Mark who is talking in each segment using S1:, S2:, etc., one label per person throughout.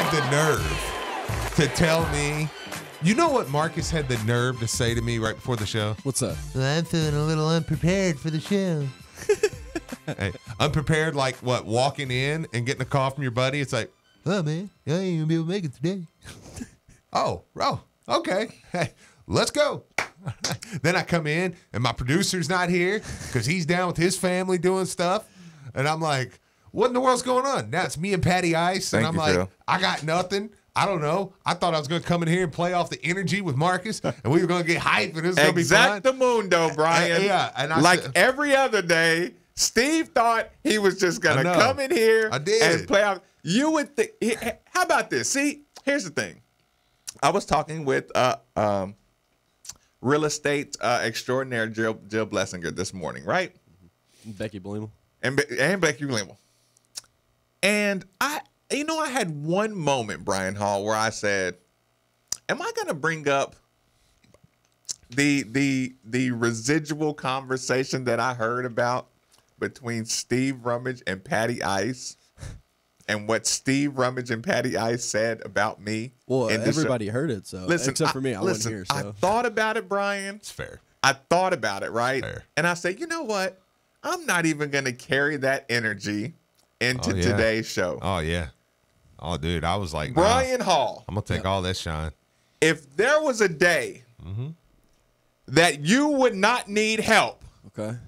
S1: have the nerve to tell me. You know what Marcus had the nerve to say to me right before the show?
S2: What's that?
S1: Well, I'm feeling a little unprepared for the show. Hey, unprepared, like what? Walking in and getting a call from your buddy. It's like, oh man, I ain't gonna be able to make it today. Oh, okay. Hey, let's go. Then I come in and my producer's not here because he's down with his family doing stuff, and I'm like, what in the world's going on? Now it's me and Patty Ice, and I'm like, Phil. I got nothing. I don't know. I thought I was going to come in here and play off the energy with Marcus, and we were going to get hyped, and it was going to be fun.
S3: Exactamundo, Brian.
S1: Yeah. And
S3: like every other day, Steve thought he was just going to come in here and play off. You would think. How about this? See, here's the thing. I was talking with real estate extraordinaire Jill Blessinger this morning, right?
S2: Becky Blemmel.
S3: And Becky Blemmel. And I had one moment, Brian Hall, where I said, am I going to bring up the residual conversation that I heard about between Steve Rummage and Patty Ice and what Steve Rummage and Patty Ice said about me?
S2: Well, everybody heard it, so except for me. I wasn't here. So.
S3: I thought about it, Brian.
S1: It's fair.
S3: I thought about it, right?
S1: Fair.
S3: And I said, you know what? I'm not even going to carry that energy into today's show.
S1: Oh, yeah. Oh, dude, I was like,
S3: Brian Hall.
S1: I'm going to take all that shine.
S3: If there was a day that you would not need help to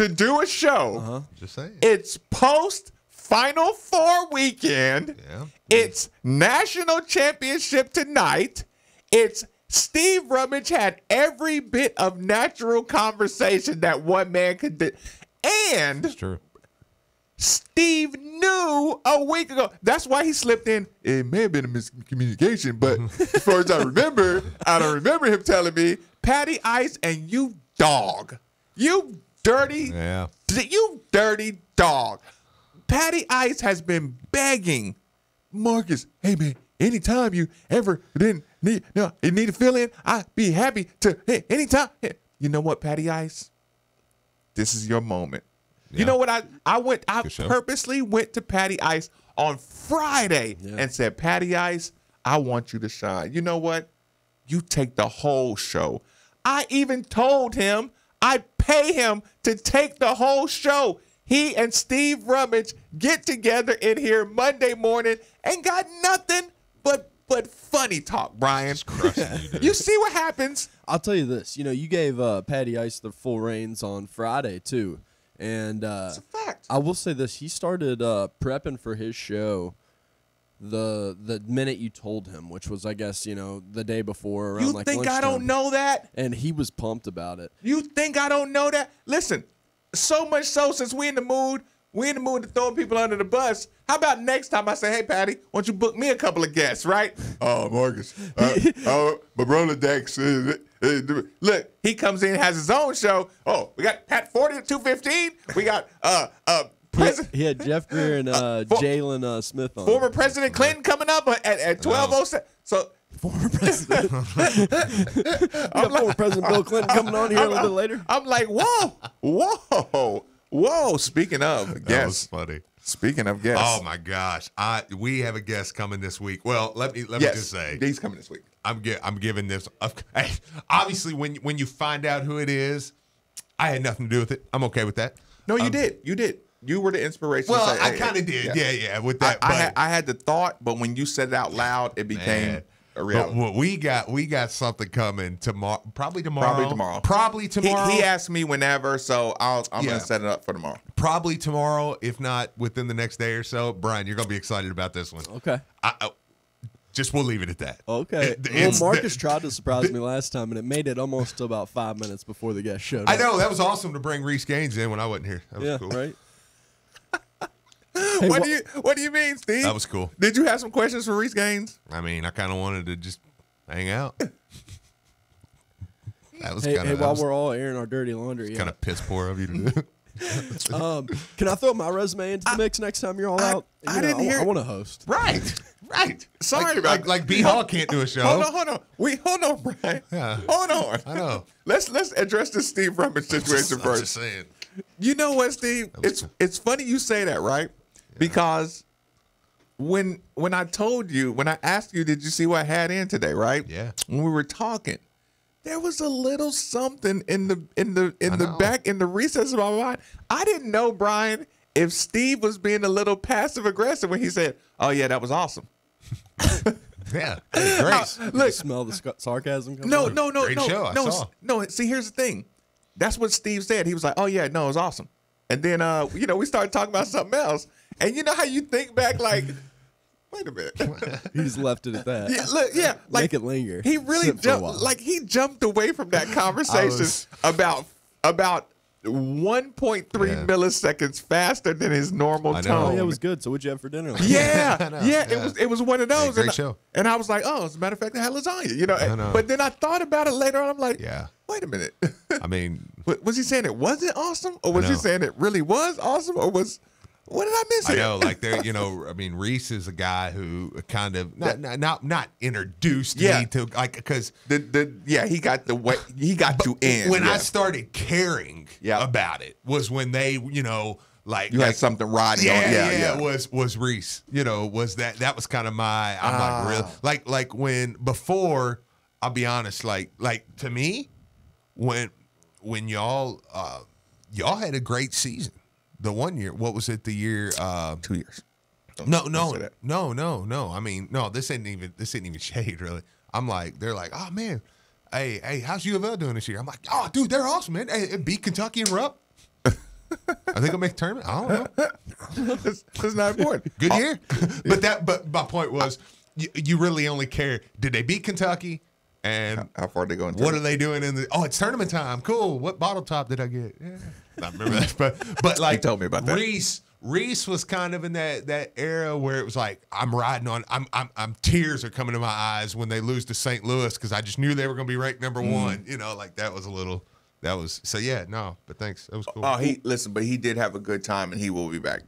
S3: do a show,
S1: just saying.
S3: It's post-Final Four weekend.
S1: Yeah.
S3: It's national championship tonight. It's Steve Rummage had every bit of natural conversation that one man could do. And
S1: it's true.
S3: Steve knew a week ago. That's why he slipped in. It may have been a miscommunication, but as far as I remember, I don't remember him telling me, Patty Ice and you dog. You dirty dog. Patty Ice has been begging Marcus, hey, man, anytime you ever need to fill in, I'd be happy to, hey, anytime. Hey. You know what, Patty Ice? This is your moment. Yeah. You know what? I purposely went to Patty Ice on Friday and said, Patty Ice, I want you to shine. You know what? You take the whole show. I even told him I'd pay him to take the whole show. He and Steve Rummage get together in here Monday morning and got nothing but funny talk, Brian. You see what happens?
S2: I'll tell you this. You know, you gave Patty Ice the full reins on Friday, too. And
S3: it's a fact.
S2: I will say this. He started prepping for his show the minute you told him, which was, I guess, the day before around
S3: you
S2: like
S3: think
S2: lunchtime.
S3: I don't know that?
S2: And he was pumped about it.
S3: You think I don't know that? Listen, so much so since we in the mood to throw people under the bus. How about next time I say, hey, Patty, why don't you book me a couple of guests, right? Oh, Marcus. My brother Dex. Look, he comes in, has his own show. Oh, we got Pat 40 at 2:15. We got President.
S2: He had Jeff Greer and Jalen Smith on.
S3: Former President Clinton coming up at 12:07. So
S2: former president. Former President Bill Clinton coming on here a little bit later.
S3: I'm like, whoa. Speaking of guests,
S1: that was funny.
S3: Speaking of guests,
S1: oh my gosh, we have a guest coming this week. Well, let me just say,
S3: he's coming this week.
S1: I'm giving this. Obviously, when you find out who it is, I had nothing to do with it. I'm okay with that.
S3: No, you did. You did. You were the inspiration.
S1: Well, I kind of did. Yeah. With that,
S3: I had the thought, but when you said it out loud, it became a reality.
S1: But we got something coming tomorrow. Probably tomorrow.
S3: He asked me whenever, so I'm going to set it up for tomorrow.
S1: Probably tomorrow, if not within the next day or so. Brian, you're going to be excited about this one.
S2: Okay.
S1: We'll leave it at that.
S2: Okay. Marcus tried to surprise me last time, and it made it almost to about 5 minutes before the guest showed up.
S1: I know. That was awesome to bring Reese Gaines in when I wasn't here. That was cool.
S2: Right.
S3: Hey, what do you mean, Steve?
S1: That was cool.
S3: Did you have some questions for Reese Gaines?
S1: I mean, I kind of wanted to just hang out. That was
S2: while we're all airing our dirty laundry.
S1: Kind of piss poor of you to do.
S2: Can I throw my resume into the mix next time you're all out?
S3: I didn't hear.
S2: I want to host.
S1: Right.
S3: Sorry about
S1: like B Hall can't do a show.
S3: Hold on. Hold on, Brian.
S1: Yeah.
S3: Hold on.
S1: I know.
S3: Let's address this Steve Rummage situation first.
S1: I'm just saying.
S3: You know what, Steve? It's funny you say that, right? Yeah. Because when I told you, when I asked you, did you see what I had in today, right?
S1: Yeah.
S3: When we were talking, there was a little something in the
S1: know.
S3: back in the recess of my mind. I didn't know, Brian, if Steve was being a little passive aggressive when he said, "Oh yeah, that was awesome."
S1: Yeah, Grace.
S2: You smell the sarcasm coming
S3: No,
S2: out?
S3: no, no,
S1: Great
S3: no,
S1: show, I
S3: no,
S1: saw.
S3: no. See, here's the thing. That's what Steve said. He was like, "Oh yeah, no, it was awesome." And then, we started talking about something else. And you know how you think back, like, wait a minute.
S2: He just left it at that.
S3: Yeah, look, yeah, like
S2: Make it linger.
S3: He really
S2: Sit for a
S3: jumped,
S2: while.
S3: like he jumped away from that conversation about 1.3
S1: Yeah.
S3: milliseconds faster than his normal
S1: I know.
S3: tone.
S2: Oh, yeah, it was good. So what'd you have for dinner?
S3: Yeah,
S1: I know,
S3: yeah,
S1: yeah.
S3: it was one of those.
S1: Great
S3: and,
S1: show.
S3: and I was like, oh, as a matter of fact, I had lasagna,
S1: I know.
S3: But then I thought about it later on. I'm like,
S1: Yeah.
S3: wait a minute.
S1: I mean,
S3: Was he saying it wasn't awesome, or was he
S1: know.
S3: saying it really was awesome, or was what did I miss?
S1: I
S3: here?
S1: know, like there, I mean, Reese is a guy who kind of not introduced
S3: Yeah.
S1: me to, like, because
S3: he got the way he got you in.
S1: when
S3: yeah.
S1: I started caring
S3: Yeah.
S1: about it was when they, like
S3: you had something riding
S1: yeah,
S3: on.
S1: yeah, was Reese. Was that was kind of my, I'm like, really, like when before, I'll be honest, like to me, when y'all had a great season. The 1 year, what was it? The year,
S3: 2 years.
S1: no. I mean, no. This ain't even shade, really. I'm like, they're like, oh man, hey, how's U of L doing this year? I'm like, oh dude, they're awesome, man. Hey, it beat Kentucky and Rupp. I think I'll make the tournament. I don't know.
S3: That's not important.
S1: Good year, but my point was, you really only care. Did they beat Kentucky? And
S3: How far they going?
S1: what are they doing in the? Oh, it's tournament time. Cool. What bottle top did I get? Yeah, I remember that. But like,
S3: He told me about that.
S1: Reese was kind of in that era where it was like I'm riding on. I'm tears are coming to my eyes when they lose to St. Louis because I just knew they were going to be ranked number one. Like that was a little. That was so yeah. No, but thanks. That was cool.
S3: Oh, but he did have a good time, and he will be back.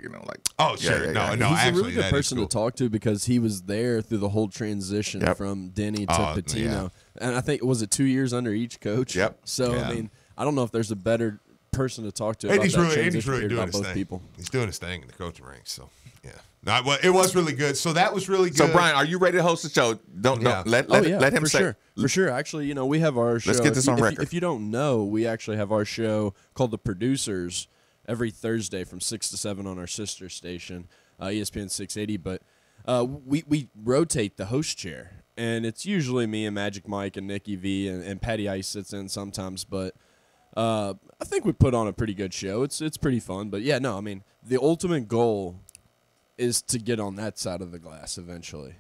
S1: Oh, sure. No.
S2: He's
S1: Actually,
S2: a really good
S1: that is
S2: person
S1: cool.
S2: to talk to because he was there through the whole transition
S3: Yep.
S2: from Denny to
S1: Oh,
S2: Patino.
S1: yeah.
S2: And I think, was it 2 years under each coach?
S3: Yep.
S2: So,
S1: Yeah.
S2: I mean, I don't know if there's a better person to talk to
S1: And
S2: about
S1: he's
S2: that
S1: really
S2: transition period
S1: doing
S2: about
S1: his
S2: both
S1: thing.
S2: people.
S1: He's doing his thing in the coaching ranks. So yeah. No, it was really good. So that was really good.
S3: So Brian, are you ready to host the show? Don't
S1: Yeah.
S3: let him
S2: for
S3: say.
S2: sure. For sure. Actually, we have our show.
S3: Let's get this on record.
S2: If you don't know, we actually have our show called The Producers every Thursday from 6 to 7 on our sister station, ESPN 680. But we rotate the host chair, and it's usually me and Magic Mike and Nikki V, and Patty Ice sits in sometimes. But I think we put on a pretty good show. It's pretty fun. But yeah, no, I mean, the ultimate goal is to get on that side of the glass eventually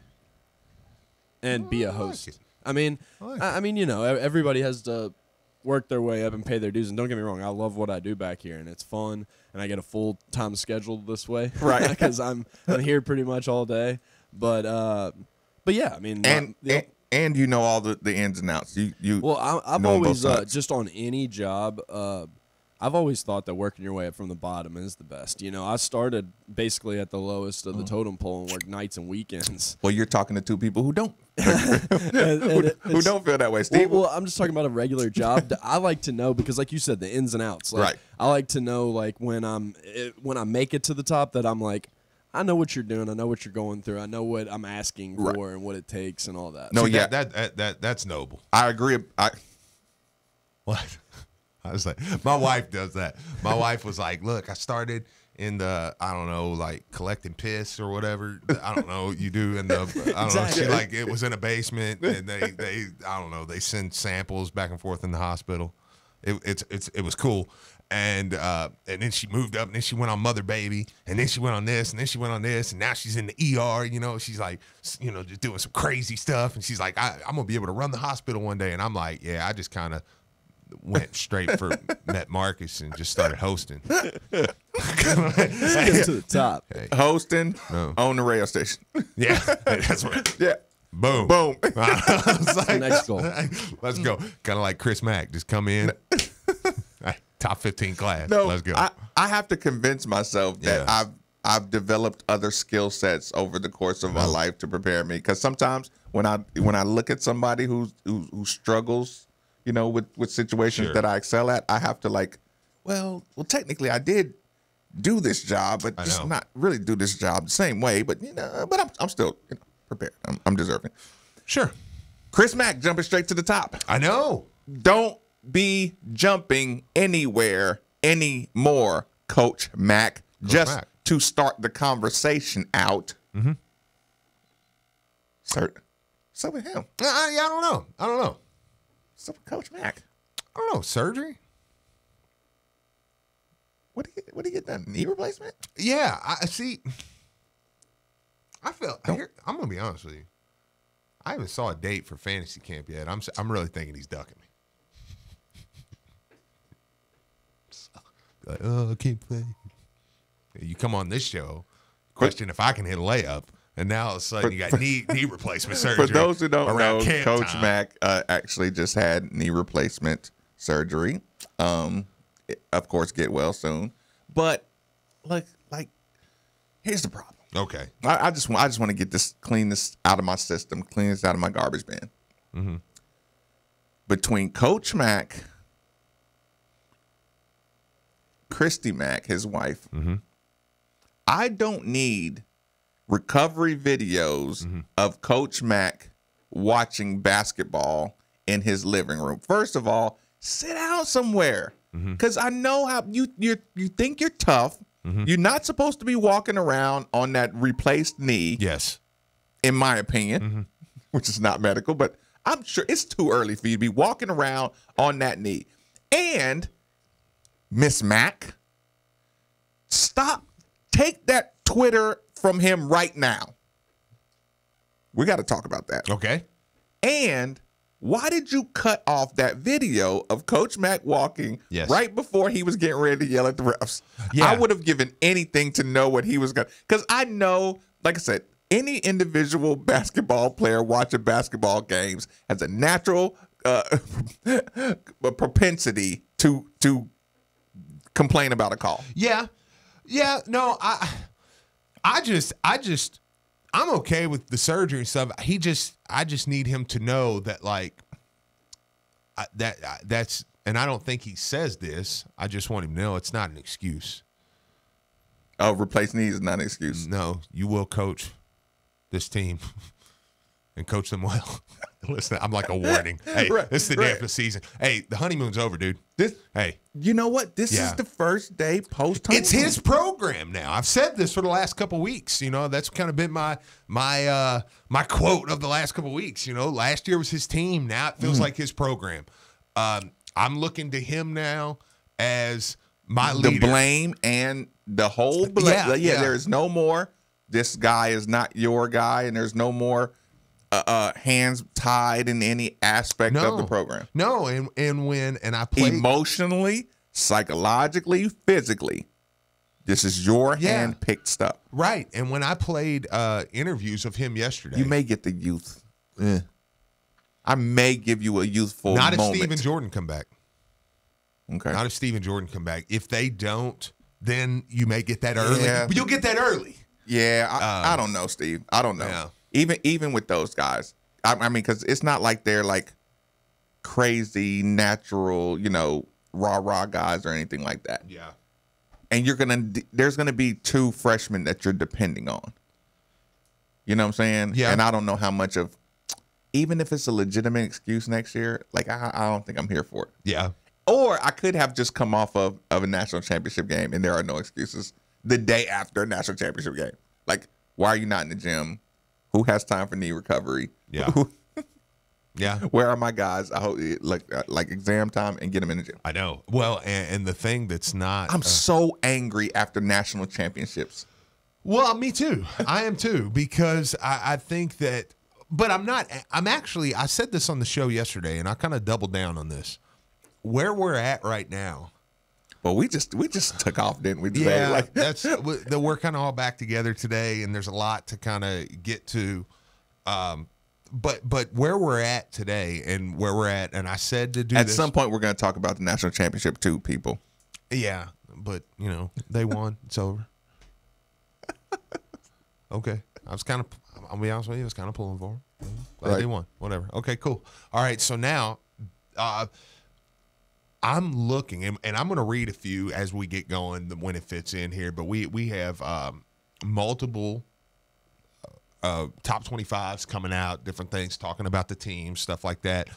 S2: and be a host.
S1: it.
S2: I mean,
S1: I like
S2: everybody has to work their way up and pay their dues. And don't get me wrong, I love what I do back here, and it's fun, and I get a full-time schedule this way,
S3: Right.
S2: Because I'm here pretty much all day. But yeah, I mean,
S3: And you know all the ins and outs. You
S2: well, I've
S3: know both
S2: always
S3: sides.
S2: just on any job. I've always thought that working your way up from the bottom is the best. I started basically at the lowest of the totem pole and worked nights and weekends.
S3: Well, you're talking to two people who don't
S2: Who
S3: don't feel that way, Steve.
S2: Well, I'm just talking about a regular job. I like to know because, like you said, the ins and outs. Like,
S3: Right.
S2: I like to know, like when I make it to the top, that I'm like, I know what you're doing. I know what you're going through. I know what I'm asking
S3: Right.
S2: for and what it takes and all that.
S3: No,
S1: See,
S3: yeah.
S1: that's noble.
S3: I agree.
S1: What? I was like, my wife does that. My wife was like, look, I started in the, I don't know, like collecting piss or whatever. I don't know. You do in the, I don't know. She like, it was in a basement and they, I don't know. They send samples back and forth in the hospital. It was cool. And then she moved up and then she went on Mother Baby and then she went on this and then she went on this and now she's in the ER, she's like, just doing some crazy stuff. And she's like, I'm going to be able to run the hospital one day. And I'm like, yeah, I just kind of went straight for met Marcus and just started hosting.
S2: Let's get to the top.
S3: Hosting
S1: No.
S3: on the radio station.
S1: Yeah, that's right.
S3: Yeah.
S1: Boom.
S3: Boom.
S1: I was like,
S2: Next goal.
S1: Let's go. Kind of like Chris Mack. Just come in. Top 15 class.
S3: No,
S1: Let's go.
S3: I have to convince myself that
S1: Yeah.
S3: I've developed other skill sets over the course of my life to prepare me. Because sometimes when I look at somebody who struggles, with situations
S1: Sure.
S3: that I excel at, I have to well, technically I did do this job, but
S1: I
S3: just
S1: know.
S3: not really do this job the same way. But but I'm still prepared. I'm deserving.
S1: Sure.
S3: Chris Mack jumping straight to the top.
S1: I know.
S3: Don't be jumping anywhere anymore, Coach Mack. Just
S1: Mack.
S3: to start the conversation out. Mm-hmm. Sir, what's up with him?
S1: Yeah, I don't know.
S3: What's up with Coach Mack?
S1: I don't know. Surgery?
S3: What did he get done? Knee replacement?
S1: Yeah, I see. I'm gonna be honest with you. I haven't saw a date for fantasy camp yet. I'm really thinking he's ducking me. Like, oh, I can't play. You come on this show, question if I can hit a layup, and now all of a sudden you got knee replacement surgery.
S3: For those who don't know, Coach
S1: time.
S3: Mack actually just had knee replacement surgery. Of course, get well soon. But like, here's the problem.
S1: Okay.
S3: I just want to get this, clean this out of my system, clean this out of my garbage bin. Mm-hmm. Between Coach Mack, Christy Mack, his wife,
S1: mm-hmm.
S3: I don't need recovery videos
S1: mm-hmm.
S3: of Coach Mack watching basketball in his living room. First of all, sit down somewhere, because I know how you think you're tough.
S1: Mm-hmm.
S3: You're not supposed to be walking around on that replaced knee.
S1: Yes.
S3: In my opinion,
S1: mm-hmm.
S3: which is not medical, but I'm sure it's too early for you to be walking around on that knee. And Miss Mack, take that Twitter from him right now. We got to talk about that.
S1: Okay.
S3: And why did you cut off that video of Coach Mack walking right before he was getting ready to yell at the refs?
S1: Yeah.
S3: I would have given anything to know what he was going to. Because I know, like I said, any individual basketball player watching basketball games has a natural propensity to complain about a call.
S1: Yeah. Yeah. No, I'm okay with the surgery and stuff. I just need him to know that, like, that's, and I don't think he says this. I just want him to know it's not an excuse.
S3: Oh, replace knees is not an excuse.
S1: No, you will coach this team and coach them well. Listen, I'm like a warning. Hey, this is the day of the season. Hey, the honeymoon's over, dude.
S3: You know what? This is the first day post-honeymoon.
S1: It's his program now. I've said this for the last couple of weeks. You know, that's kind of been my quote of the last couple of weeks. You know, last year was his team. Now it feels like his program. I'm looking to him now as my leader.
S3: The blame and the whole blame. Yeah, there is no more. This guy is not your guy, and there's no more hands tied in any aspect of the program.
S1: No, and I played
S3: emotionally, psychologically, physically. This is your hand-picked stuff.
S1: Right. And when I played interviews of him yesterday.
S3: You may get the youth. I may give you a youthful
S1: moment. Not if
S3: Stephen
S1: Jordan come back.
S3: Okay.
S1: Not if Stephen Jordan come back. If they don't, then you may get that early. Yeah. But you'll get that early.
S3: Yeah, I don't know, Steve. I don't know. Yeah. Even with those guys, I mean, because it's not like they're like crazy natural, rah guys or anything like that.
S1: Yeah.
S3: And there's gonna be two freshmen that you're depending on. You know what I'm saying?
S1: Yeah.
S3: And I don't know how much of, even if it's a legitimate excuse next year, like I don't think I'm here for it.
S1: Yeah.
S3: Or I could have just come off of a national championship game and there are no excuses the day after a national championship game. Like, why are you not in the gym? Who has time for knee recovery?
S1: Yeah. Yeah.
S3: Where are my guys? I hope like exam time and get them in the gym.
S1: I know. Well, and the thing that's not.
S3: I'm so angry after national championships.
S1: Well, me too. I am too, because I think that, but I'm not. I said this on the show yesterday, and I kind of doubled down on this. Where we're at right now.
S3: Well, we just took off, didn't we? Today?
S1: Yeah, we're kind of all back together today, and there's a lot to kind of get to. But where we're at today, and where we're at, and I said to do
S3: at
S1: this,
S3: some point we're going to talk about the national championship too, people.
S1: Yeah, but they won. It's over. Okay, I'll be honest with you, I was kind of pulling for them. Glad they won. Whatever. Okay, cool. All right, so now, I'm looking, and I'm going to read a few as we get going when it fits in here. But we have multiple top 25s coming out, different things, talking about the team, stuff like that.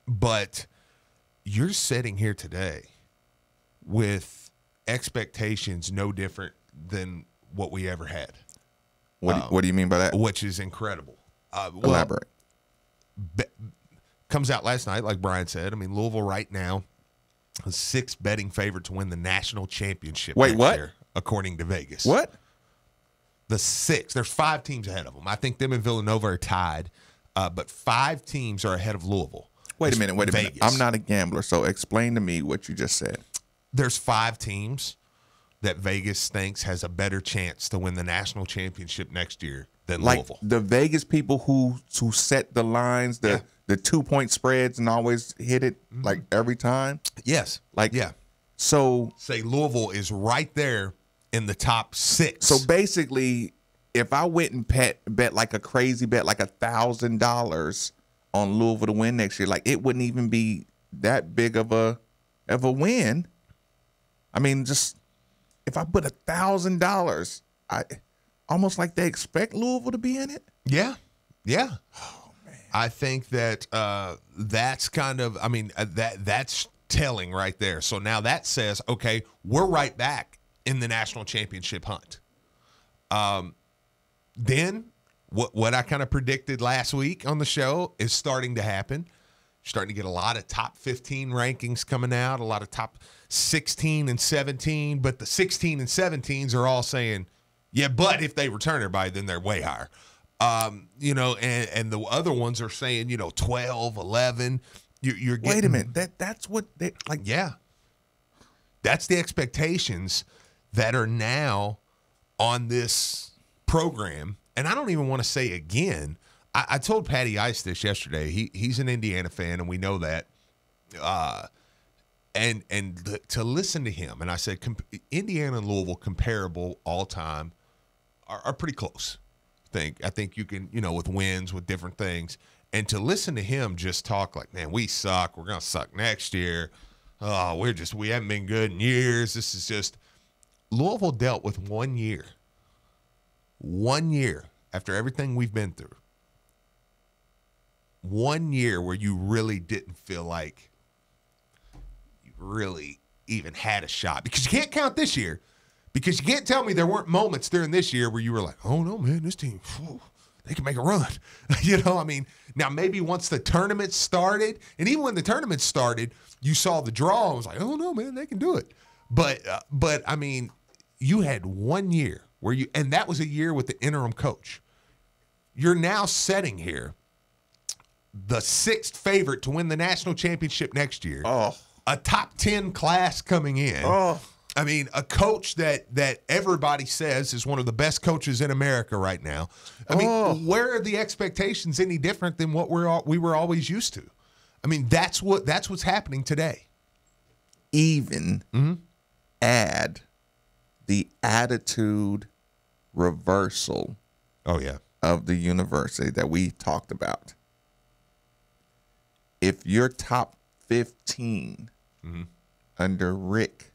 S1: But you're sitting here today with expectations no different than what we ever had.
S3: What do you mean by that?
S1: Which is incredible.
S3: Elaborate.
S1: Comes out last night, like Brian said. I mean, Louisville right now is 6th betting favorite to win the national championship.
S3: Wait,
S1: next
S3: what?
S1: year, according to Vegas.
S3: What?
S1: The 6th. There's 5 teams ahead of them. I think them and Villanova are tied, but 5 teams are ahead of Louisville.
S3: Wait a minute.
S1: Vegas.
S3: I'm not a gambler, so explain to me what you just said.
S1: There's 5 teams that Vegas thinks has a better chance to win the national championship next year than
S3: Like
S1: Louisville.
S3: the Vegas people who set the lines, the 2-point spreads and always hit it like every time.
S1: Yes.
S3: Like So
S1: say Louisville is right there in the top 6.
S3: So basically, if I went and bet like a crazy bet, like $1,000 on Louisville to win next year, like it wouldn't even be that big of a win. I mean, just if I put $1,000, I almost like they expect Louisville to be in it.
S1: Yeah. Oh man, I think that that's kind of. I mean, that's telling right there. So now that says, okay, we're right back in the national championship hunt. Then what I kind of predicted last week on the show is starting to happen. You're starting to get a lot of top 15 rankings coming out, a lot of top 16 and 17, but the 16 and 17s are all saying, yeah, but if they return everybody, then they're way higher. And the other ones are saying, 12, 11. You're getting,
S3: wait a minute. That's what they like.
S1: Yeah. That's the expectations that are now on this program. And I don't even want to say again, I told Patty Ice this yesterday. He's an Indiana fan, and we know that. To listen to him, and I said, Indiana and Louisville comparable all time are pretty close. I think you can, with wins, with different things. And to listen to him just talk like, man, we suck. We're going to suck next year. Oh, we haven't been good in years. This is just Louisville dealt with 1 year. 1 year after everything we've been through. 1 year where you really didn't feel like you really even had a shot. Because you can't count this year. Because you can't tell me there weren't moments during this year where you were like, oh, no, man, this team, they can make a run. Now maybe once the tournament started, and even when the tournament started, you saw the draw and was like, oh, no, man, they can do it. But you had 1 year where and that was a year with the interim coach. You're now setting here the 6th favorite to win the national championship next year.
S3: Oh.
S1: A top 10 class coming in.
S3: Oh.
S1: I mean, a coach that everybody says is one of the best coaches in America right now. I mean, where are the expectations any different than what we were always used to? I mean, that's what's happening today.
S3: Even add the attitude reversal.
S1: Oh yeah,
S3: of the university that we talked about. If you're top 15 under Rick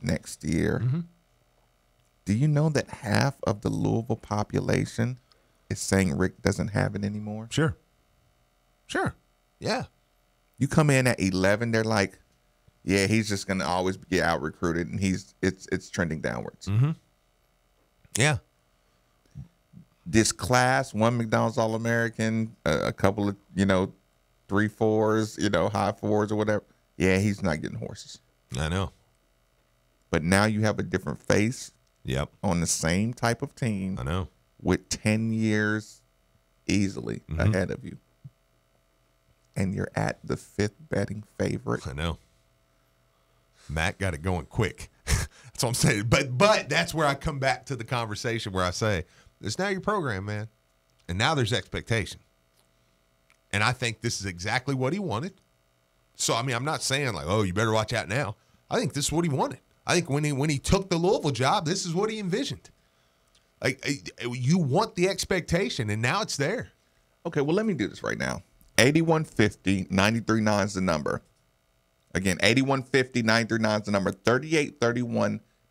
S3: next year, do you know that half of the Louisville population is saying Rick doesn't have it anymore?
S1: Sure. Yeah.
S3: You come in at 11, they're like, yeah, he's just going to always get out recruited, and it's trending downwards.
S1: Yeah.
S3: This class, one McDonald's All-American, a couple of, 3-4s, high 4s or whatever. Yeah, he's not getting horses.
S1: I know.
S3: But now you have a different face.
S1: Yep.
S3: On the same type of team.
S1: I know.
S3: With 10 years easily ahead of you. And you're at the 5th betting favorite.
S1: I know. Matt got it going quick. That's what I'm saying. But that's where I come back to the conversation where I say, it's now your program, man. And now there's expectation. And I think this is exactly what he wanted. So, I mean, I'm not saying like, oh, you better watch out now. I think this is what he wanted. I think when he took the Louisville job, this is what he envisioned. Like, you want the expectation, and now it's there.
S3: Okay, well, let me do this right now. 8150, 93.9 is the number. Again, 8150-939 is the number.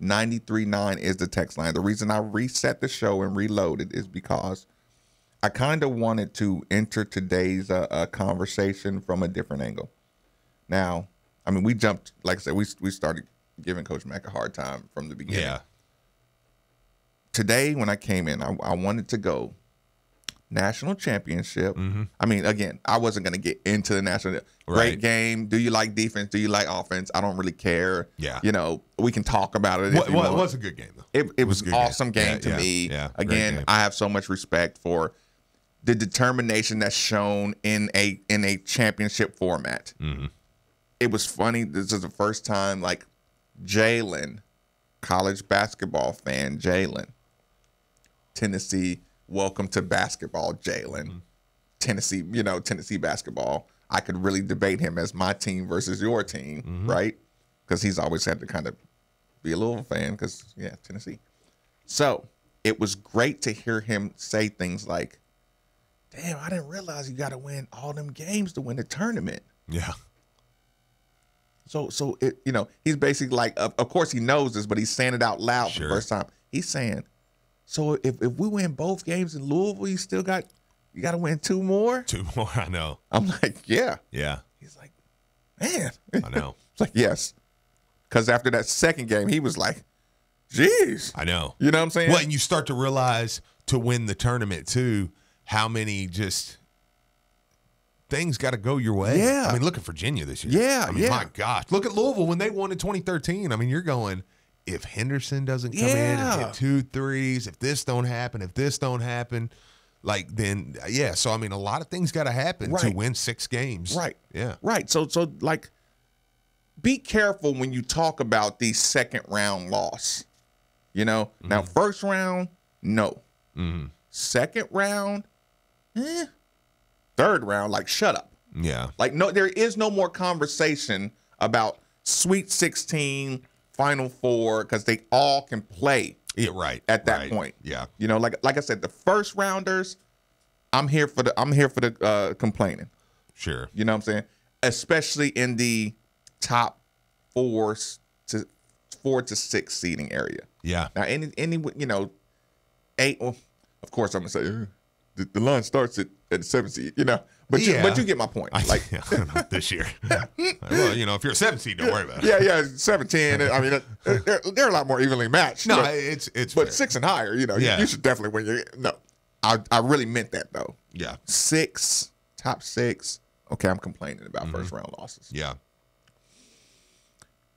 S3: 3831-939 is the text line. The reason I reset the show and reloaded is because I kind of wanted to enter today's conversation from a different angle. Now, I mean, we jumped, like I said, we started giving Coach Mack a hard time from the beginning.
S1: Yeah.
S3: Today, when I came in, I wanted to go national championship.
S1: Mm-hmm.
S3: I mean, again, I wasn't going to get into the national. Great
S1: Right.
S3: game. Do you like defense? Do you like offense? I don't really care.
S1: Yeah.
S3: You know, we can talk about it.
S1: It was a good game, though.
S3: It was
S1: a
S3: an
S1: good
S3: awesome game,
S1: Yeah,
S3: to
S1: yeah,
S3: me.
S1: Yeah, great
S3: Again,
S1: game.
S3: I have so much respect for the determination that's shown in a championship format.
S1: Mm-hmm.
S3: It was funny. This is the first time, like, Jalen, college basketball fan, Jalen, Tennessee, welcome to basketball, Jalen.
S1: Mm-hmm.
S3: Tennessee basketball. I could really debate him as my team versus your team,
S1: Mm-hmm.
S3: right? Because he's always had to kind of be a little fan because, yeah, Tennessee. So it was great to hear him say things like, damn, I didn't realize you got to win all them games to win the tournament.
S1: Yeah.
S3: So it, he's basically like, of course he knows this, but he's saying it out loud for
S1: Sure.
S3: the first time. He's saying, so if we win both games in Louisville, you got to win 2 more?
S1: 2 more, I know.
S3: I'm like, yeah.
S1: Yeah,
S3: He's like, man.
S1: I know.
S3: It's like, yes. Because after that second game, he was like, geez.
S1: I know.
S3: You know what I'm saying?
S1: Well, and you start to realize to win the tournament, too, how many just things got to go your way.
S3: Yeah.
S1: I mean, look at Virginia this year.
S3: Yeah,
S1: I mean,
S3: yeah.
S1: my gosh. Look at Louisville when they won in 2013. I mean, you're going, if Henderson doesn't come in and
S3: Yeah.
S1: hit 2 threes, if this don't happen, like then, yeah. So, I mean, a lot of things got to happen to
S3: Right.
S1: win 6 games.
S3: Right.
S1: Yeah.
S3: Right. So like, be careful when you talk about the second round loss. Now, first round, no.
S1: Mm-hmm.
S3: Second round, third round, like, shut up.
S1: Yeah.
S3: Like, no, there is no more conversation about Sweet 16, Final Four, because they all can play
S1: Yeah, right.
S3: at that
S1: right.
S3: point.
S1: Yeah.
S3: Like I said, the first rounders, I'm here for the complaining.
S1: Sure.
S3: You know what I'm saying? Especially in the top 4 to 6 seeding area.
S1: Yeah.
S3: Now, any 8. Well, of course, I'm gonna say the line starts at the 7th seed. But you get my point. Like,
S1: I don't know, this year. Well, if you're a 7 seed, don't worry about it.
S3: yeah, 7-10. I mean, they're a lot more evenly matched.
S1: No,
S3: you know?
S1: it's
S3: But
S1: fair.
S3: 6 and higher,
S1: Yeah.
S3: you should definitely win your. No, I really meant that though.
S1: Yeah.
S3: 6, top 6. Okay, I'm complaining about first round losses.
S1: Yeah.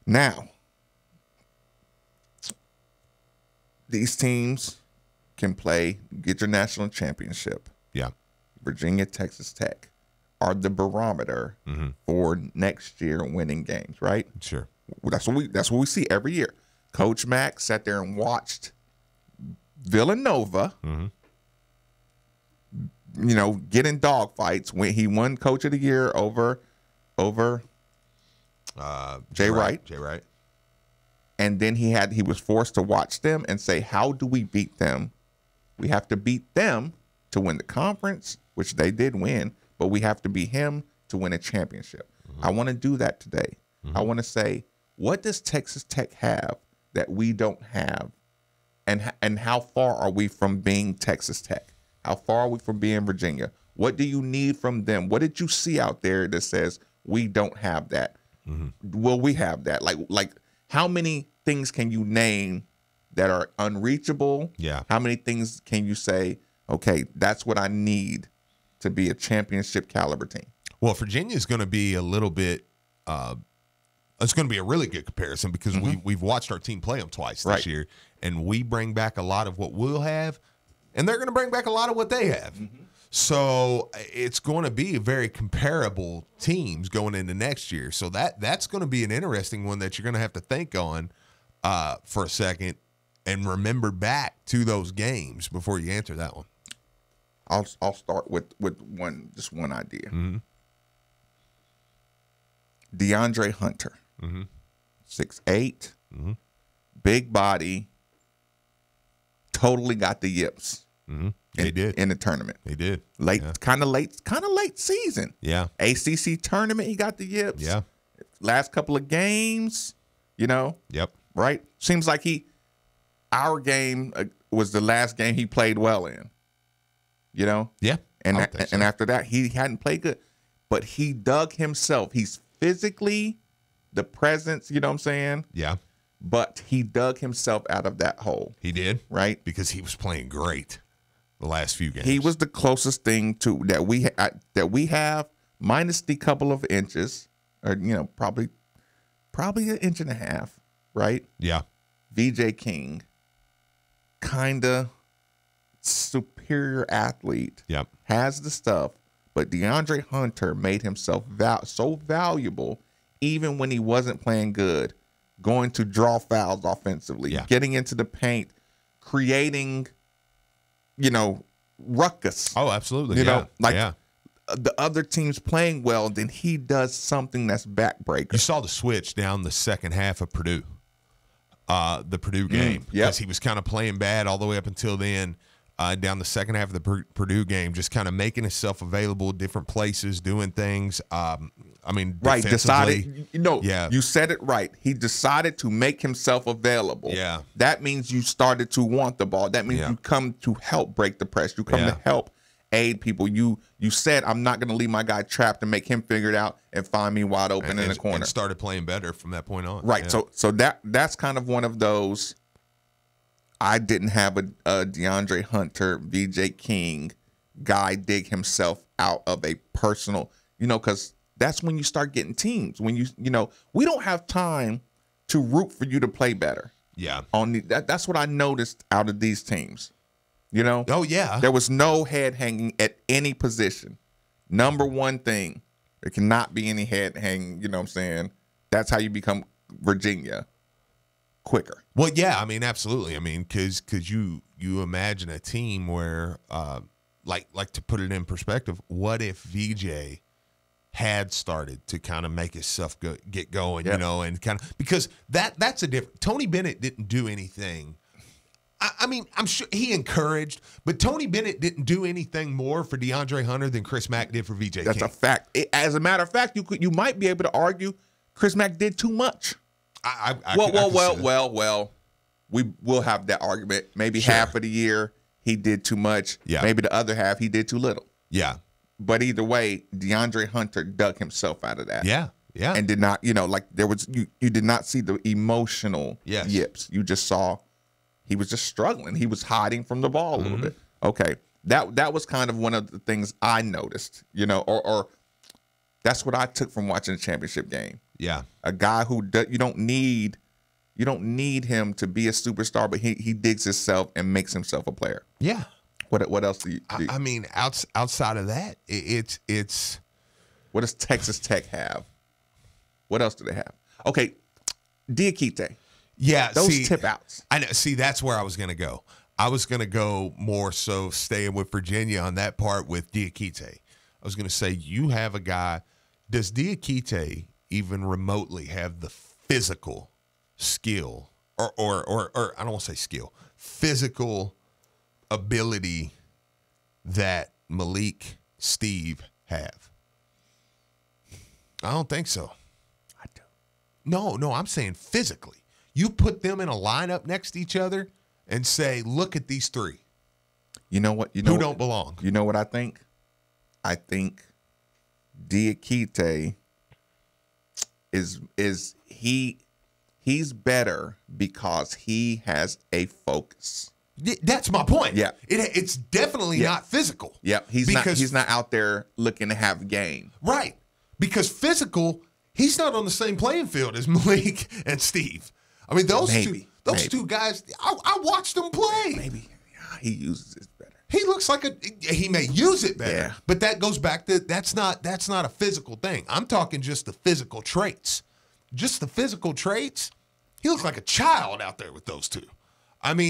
S3: Now, these teams can play, get your national championship.
S1: Yeah.
S3: Virginia, Texas Tech are the barometer for next year winning games, right?
S1: Sure.
S3: That's what we see every year. Coach Mack sat there and watched Villanova, get in dogfights when he won Coach of the Year over Jay Wright.
S1: Jay Wright.
S3: And then he was forced to watch them and say, how do we beat them? We have to beat them to win the conference, which they did win, but we have to beat him to win a championship. I want to do that today. I want to say, what does Texas Tech have that we don't have? And how far are we from being Texas Tech? How far are we from being Virginia? What do you need from them? What did you see out there that says we don't have that? Will we have that? Like how many things can you name that are unreachable?
S1: Yeah.
S3: How many things can you say, okay, that's what I need to be a championship caliber team?
S1: Well, Virginia is going to be a little bit. It's going to be a really good comparison because we've watched our team play them twice this
S3: Right.
S1: year, and we bring back a lot of what we'll have, and they're going to bring back a lot of what they have. So it's going to be very comparable teams going into next year. So that's going to be an interesting one that you're going to have to think on for a second and remember back to those games before you answer that one.
S3: I'll start with one idea. DeAndre Hunter, 6'8", big body, totally got the yips.
S1: They did
S3: in the tournament.
S1: They did
S3: Kind of late season.
S1: Yeah.
S3: ACC tournament, he got the yips.
S1: Yeah.
S3: last couple of games,
S1: Yep.
S3: right? Seems like our game was the last game he played well in,
S1: Yeah.
S3: and
S1: I would think so.
S3: and after that he hadn't played good, but he dug himself. He's physically the presence, you know what I'm saying?
S1: Yeah.
S3: But he dug himself out of that hole,
S1: He did.
S3: right?
S1: Because he was playing great the last few games.
S3: He was the closest thing to that we have, minus the couple of inches, or probably an inch and a half, right?
S1: Yeah.
S3: VJ King, kinda superior athlete,
S1: Yep.
S3: has the stuff, but DeAndre Hunter made himself so valuable, even when he wasn't playing good, going to draw fouls offensively,
S1: Yeah.
S3: getting into the paint, creating, ruckus.
S1: Oh, absolutely.
S3: You
S1: yeah.
S3: know, like-
S1: yeah.
S3: The other team's playing well, then he does something that's
S1: You
S3: backbreaker.
S1: saw the switch down the second half of Purdue, the Purdue game,
S3: yep.
S1: because he was kind of playing bad all the way up until then. Down the second half of the Purdue game, just kind of making himself available, different places, doing things.
S3: Right,
S1: defensively. Yeah.
S3: You said it right. He decided to make himself available.
S1: Yeah.
S3: That means you started to want the ball. That means
S1: Yeah.
S3: you come to help break the press. You come
S1: Yeah.
S3: to help aid people. You said, I'm not going to leave my guy trapped and make him figure it out and find me wide open in the corner.
S1: And started playing better from that point on.
S3: Right.
S1: Yeah.
S3: So that's kind of one of those. I didn't have a DeAndre Hunter, VJ King guy dig himself out of a personal, because that's when you start getting teams. When we don't have time to root for you to play better.
S1: Yeah.
S3: That's what I noticed out of these teams.
S1: Oh, yeah.
S3: There was no head hanging at any position. Number one thing, there cannot be any head hanging. You know what I'm saying? That's how you become Virginia quicker.
S1: Well, yeah, absolutely. Because you imagine a team where, like to put it in perspective, what if VJ had started to kind of make himself get going,
S3: Yep.
S1: and kind of, because that's a different. Tony Bennett didn't do anything. I'm sure he encouraged, but Tony Bennett didn't do anything more for DeAndre Hunter than Chris Mack did for VJ
S3: That's
S1: King.
S3: a fact. As a matter of fact, you might be able to argue Chris Mack did too much.
S1: I could see that.
S3: Well. We'll have that argument. Maybe
S1: Sure.
S3: half of the year he did too much.
S1: Yeah.
S3: Maybe the other half he did too little.
S1: Yeah.
S3: But either way, DeAndre Hunter dug himself out of that.
S1: Yeah. Yeah.
S3: And did not, there was you did not see the emotional
S1: Yes.
S3: yips. You just saw he was just struggling. He was hiding from the ball a
S1: Mm-hmm.
S3: little bit. Okay. That was kind of one of the things I noticed, or that's what I took from watching the championship game.
S1: yeah.
S3: A guy who you don't need him to be a superstar, but he digs himself and makes himself a player.
S1: Yeah.
S3: What else do you?
S1: Outside of that, it's
S3: What does Texas Tech have? What else do they have? Okay, Diakite.
S1: yeah.
S3: Those tip outs.
S1: I know. See, that's where I was going to go. I was going to go more so staying with Virginia on that part with Diakite. I was going to say, you have a guy. Does Diakite even remotely have the physical skill, or I don't want to say skill, physical ability that Malik, Steve have? I don't think so.
S3: I do.
S1: No, I'm saying physically. You put them in a lineup next to each other and say, look at these three.
S3: You know what?
S1: Who don't belong?
S3: You know what I think? I think Diakite is he's better because he has a focus.
S1: That's my point.
S3: Yeah.
S1: It's definitely
S3: Yeah.
S1: not physical.
S3: Yep, he's not out there looking to have game.
S1: Right. Because physical, he's not on the same playing field as Malik and Steve. Those
S3: Maybe.
S1: two guys, I watched them play.
S3: Maybe he uses it better.
S1: He looks like he may use it better,
S3: Yeah.
S1: but that goes back to that's not a physical thing. I'm talking just the physical traits. Just the physical traits. He looks like a child out there with those two. I
S3: don't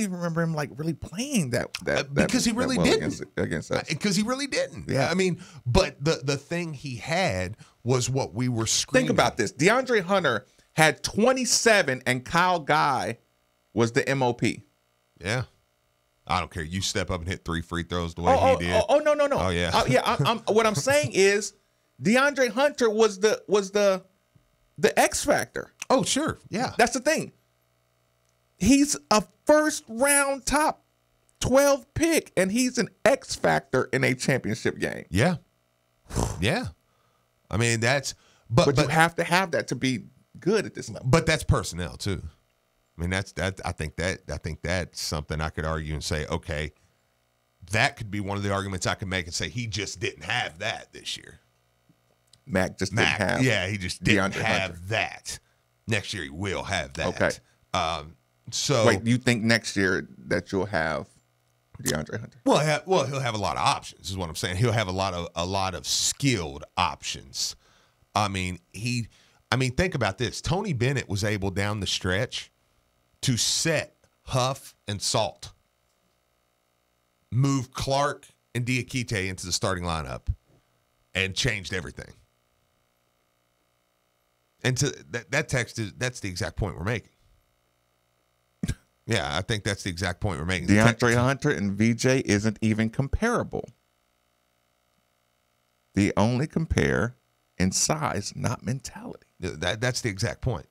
S3: even remember him really playing that
S1: because he really
S3: well
S1: didn't
S3: against us.
S1: Because he really didn't.
S3: Yeah.
S1: But the thing he had was what we were screaming.
S3: Think about this: DeAndre Hunter had 27, and Kyle Guy was the MOP.
S1: Yeah. I don't care. You step up and hit 3 free throws the way he did.
S3: No.
S1: Oh, yeah.
S3: What I'm saying is DeAndre Hunter was the X factor.
S1: Oh, sure. Yeah.
S3: That's the thing. He's a first round top 12 pick, and he's an X factor in a championship game.
S1: Yeah. Yeah. I mean,
S3: but you have to have that to be good at this level.
S1: But that's personnel too. I mean, I think that's something I could argue and say, okay, that could be one of the arguments I can make and say he just didn't have that this year.
S3: Mac just didn't have.
S1: Yeah, he just didn't
S3: DeAndre
S1: have
S3: Hunter.
S1: that. Next year he will have that.
S3: Okay.
S1: So
S3: wait, you think next year that you'll have DeAndre Hunter?
S1: Well, he'll have a lot of options. Is what I'm saying. He'll have a lot of skilled options. I mean, think about this. Tony Bennett was able down the stretch to set Huff and Salt, move Clark and Diakite into the starting lineup, and changed everything. And to that's the exact point we're making. Yeah, I think that's the exact point we're making.
S3: DeAndre Hunter and VJ isn't even comparable. They only compare in size, not mentality.
S1: That's the exact point.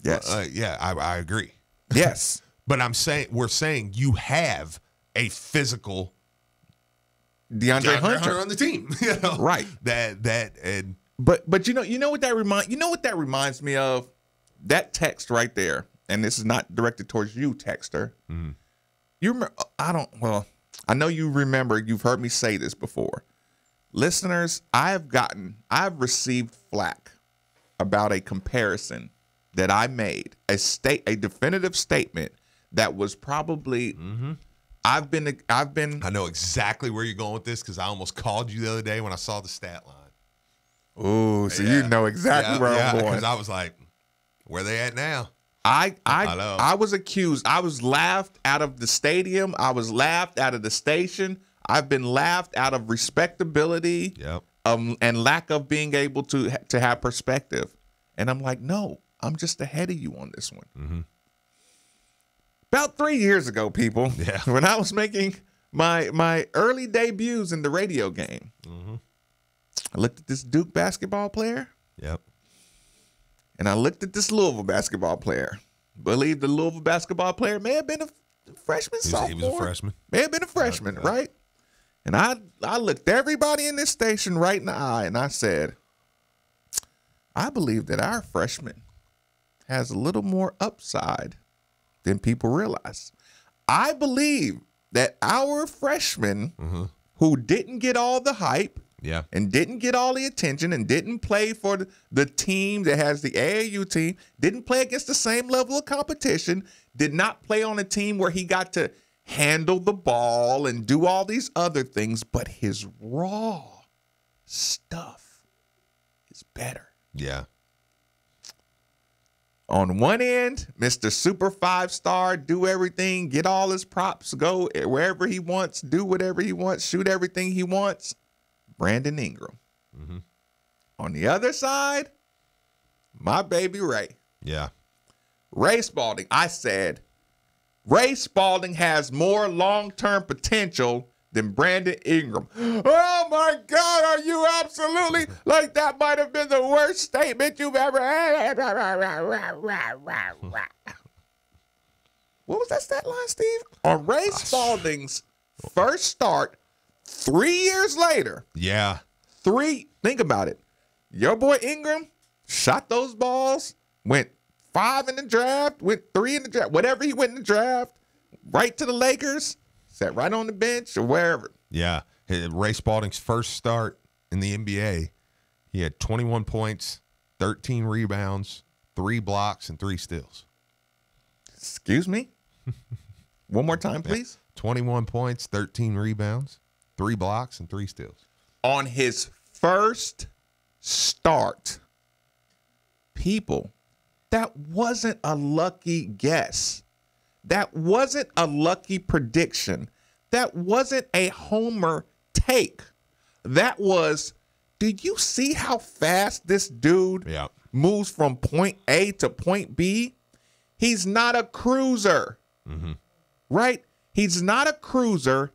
S3: Yes.
S1: I agree.
S3: Yes.
S1: But we're saying you have a physical
S3: DeAndre Hunter
S1: on the team. You know?
S3: Right.
S1: And
S3: But you know what that reminds me of? That text right there. And this is not directed towards you, texter.
S1: Mm-hmm.
S3: You remember? I know you remember. You've heard me say this before. Listeners, I've received flack about a comparison that I made, a definitive statement that was probably. Mm-hmm. I've been.
S1: I know exactly where you're going with this because I almost called you the other day when I saw the stat line.
S3: Oh, so you know exactly where I'm going.
S1: Because I was like, where they at now?
S3: I was accused. I was laughed out of the stadium. I was laughed out of the station. I've been laughed out of respectability.
S1: Yep.
S3: And lack of being able to have perspective. And I'm like, no, I'm just ahead of you on this one.
S1: Mm-hmm.
S3: About 3 years ago, people, when I was making my early debuts in the radio game,
S1: mm-hmm.
S3: I looked at this Duke basketball player.
S1: Yep.
S3: And I looked at this Louisville basketball player. Believe the Louisville basketball player may have been a freshman, sophomore.
S1: He was a freshman.
S3: May have been a freshman, right? And I looked everybody in this station right in the eye, and I said, I believe that our freshman has a little more upside than people realize. I believe that our freshman who didn't get all the hype, and didn't get all the attention and didn't play for the team that has the AAU team, didn't play against the same level of competition, did not play on a team where he got to handle the ball and do all these other things, but his raw stuff is better.
S1: Yeah.
S3: On one end, Mr. Super 5-star, do everything, get all his props, go wherever he wants, do whatever he wants, shoot everything he wants. Brandon Ingram.
S1: Mm-hmm.
S3: On the other side, my baby Ray.
S1: Yeah.
S3: Ray Spalding. I said, Ray Spalding has more long-term potential than Brandon Ingram. Oh, my God, are you absolutely, like that might have been the worst statement you've ever had. What was that stat line, Steve? On Ray Spalding's first start, 3 years later.
S1: Yeah.
S3: Think about it. Your boy Ingram shot those balls, went 5 in the draft, went 3 in the draft, whatever he went in the draft, right to the Lakers, sat right on the bench or wherever.
S1: Yeah. Ray Spalding's first start in the NBA, he had 21 points, 13 rebounds, 3 blocks, and 3 steals.
S3: Excuse me? One more time, please.
S1: 21 points, 13 rebounds, 3 blocks, and 3 steals.
S3: On his first start, people, that wasn't a lucky guess. That wasn't a lucky prediction. That wasn't a homer take. That was, do you see how fast this dude moves from point A to point B? He's not a cruiser, right? He's not a cruiser.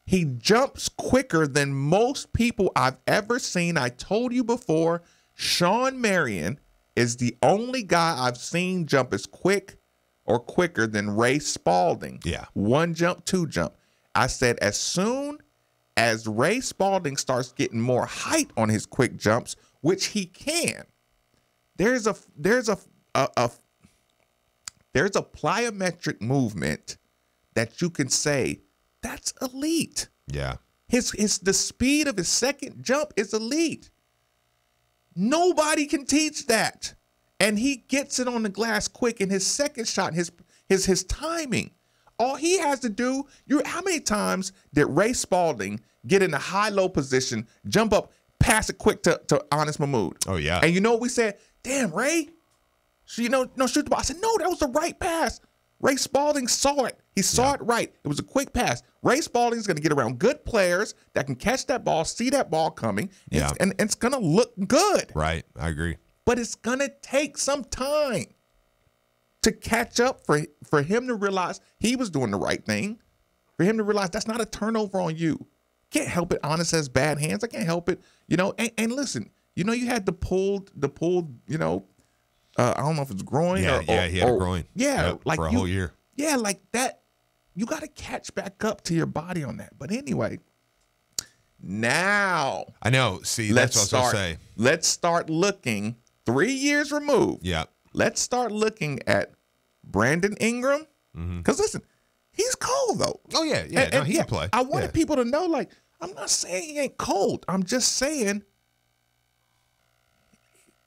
S3: He jumps quicker than most people I've ever seen. I told you before, Sean Marion is the only guy I've seen jump as quick or quicker than Ray Spalding.
S1: Yeah.
S3: 1 jump, 2 jump. I said as soon as Ray Spalding starts getting more height on his quick jumps, which he can, there's a plyometric movement that you can say that's elite.
S1: Yeah.
S3: The speed of his second jump is elite. Nobody can teach that. And he gets it on the glass quick in his second shot, his timing. All he has to do, how many times did Ray Spalding get in a high-low position, jump up, pass it quick to Honest Mahmoud?
S1: Oh, yeah.
S3: And you know what we said? Damn, Ray. So, no, shoot the ball. I said, no, that was the right pass. Ray Spalding saw it. He saw it right. It was a quick pass. Ray Spalding's going to get around good players that can catch that ball, see that ball coming, and it's going to look good.
S1: Right. I agree.
S3: But it's going to take some time to catch up for him to realize he was doing the right thing, for him to realize that's not a turnover on you. Can't help it. Honest has bad hands. I can't help it. And listen, you had the pulled, I don't know if it's groin
S1: he had a groin.
S3: Yeah,
S1: yep, for a whole year.
S3: Yeah, like that. You got to catch back up to your body on that. But anyway, now
S1: I know. See, that's what I was going to say.
S3: Let's start looking 3 years removed.
S1: Yeah.
S3: Let's start looking at Brandon Ingram. Because listen, he's cold though.
S1: Oh yeah, yeah. He can play.
S3: I wanted people to know, like, I'm not saying he ain't cold. I'm just saying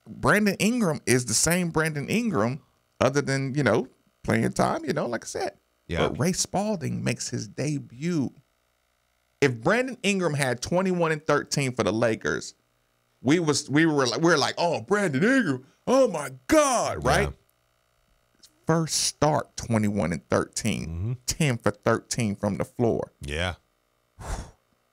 S3: Brandon Ingram is the same Brandon Ingram, other than, playing time, like I said.
S1: Yeah.
S3: But Ray Spalding makes his debut. If Brandon Ingram had 21 and 13 for the Lakers, we were like, oh, Brandon Ingram, oh my God, right?
S1: Yeah.
S3: First start 21 and 13, 10 for 13 from the floor.
S1: Yeah.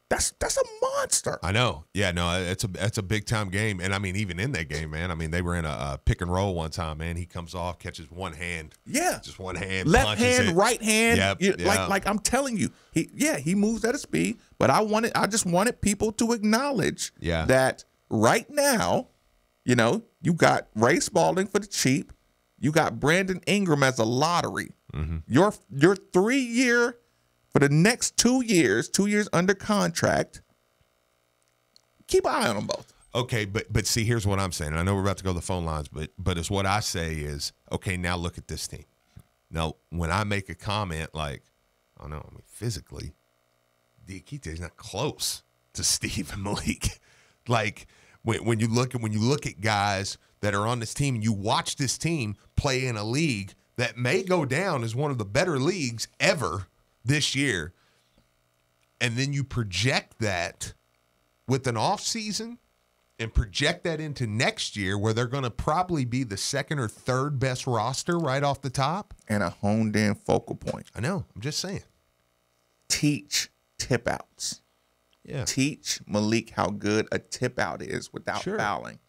S3: That's a monster.
S1: I know. Yeah, no, it's a big time game. And I mean, even in that game, man, I mean, they were in a pick and roll one time, man. He comes off, catches one hand.
S3: Yeah.
S1: Just one hand.
S3: Left hand,
S1: it.
S3: right hand.
S1: Yep,
S3: Like I'm telling you, he moves at a speed, but I just wanted people to acknowledge that right now, you got Ray Spalding for the cheap. You got Brandon Ingram as a lottery. Your 3 year, for the next 2 years, 2 years under contract, keep an eye on them both.
S1: Okay, but see, here's what I'm saying. And I know we're about to go to the phone lines, but it's what I say is, okay, now look at this team. Now, when I make a comment like, oh no, I mean, physically, Diakite is not close to Steve and Malik. Like when you look at guys that are on this team, and you watch this team play in a league that may go down as one of the better leagues ever this year, and then you project that with an off season and project that into next year, where they're going to probably be the second or third best roster right off the top,
S3: and a honed in focal point.
S1: I know. I'm just saying.
S3: Teach tip outs.
S1: Yeah.
S3: Teach Malik how good a tip out is without fouling.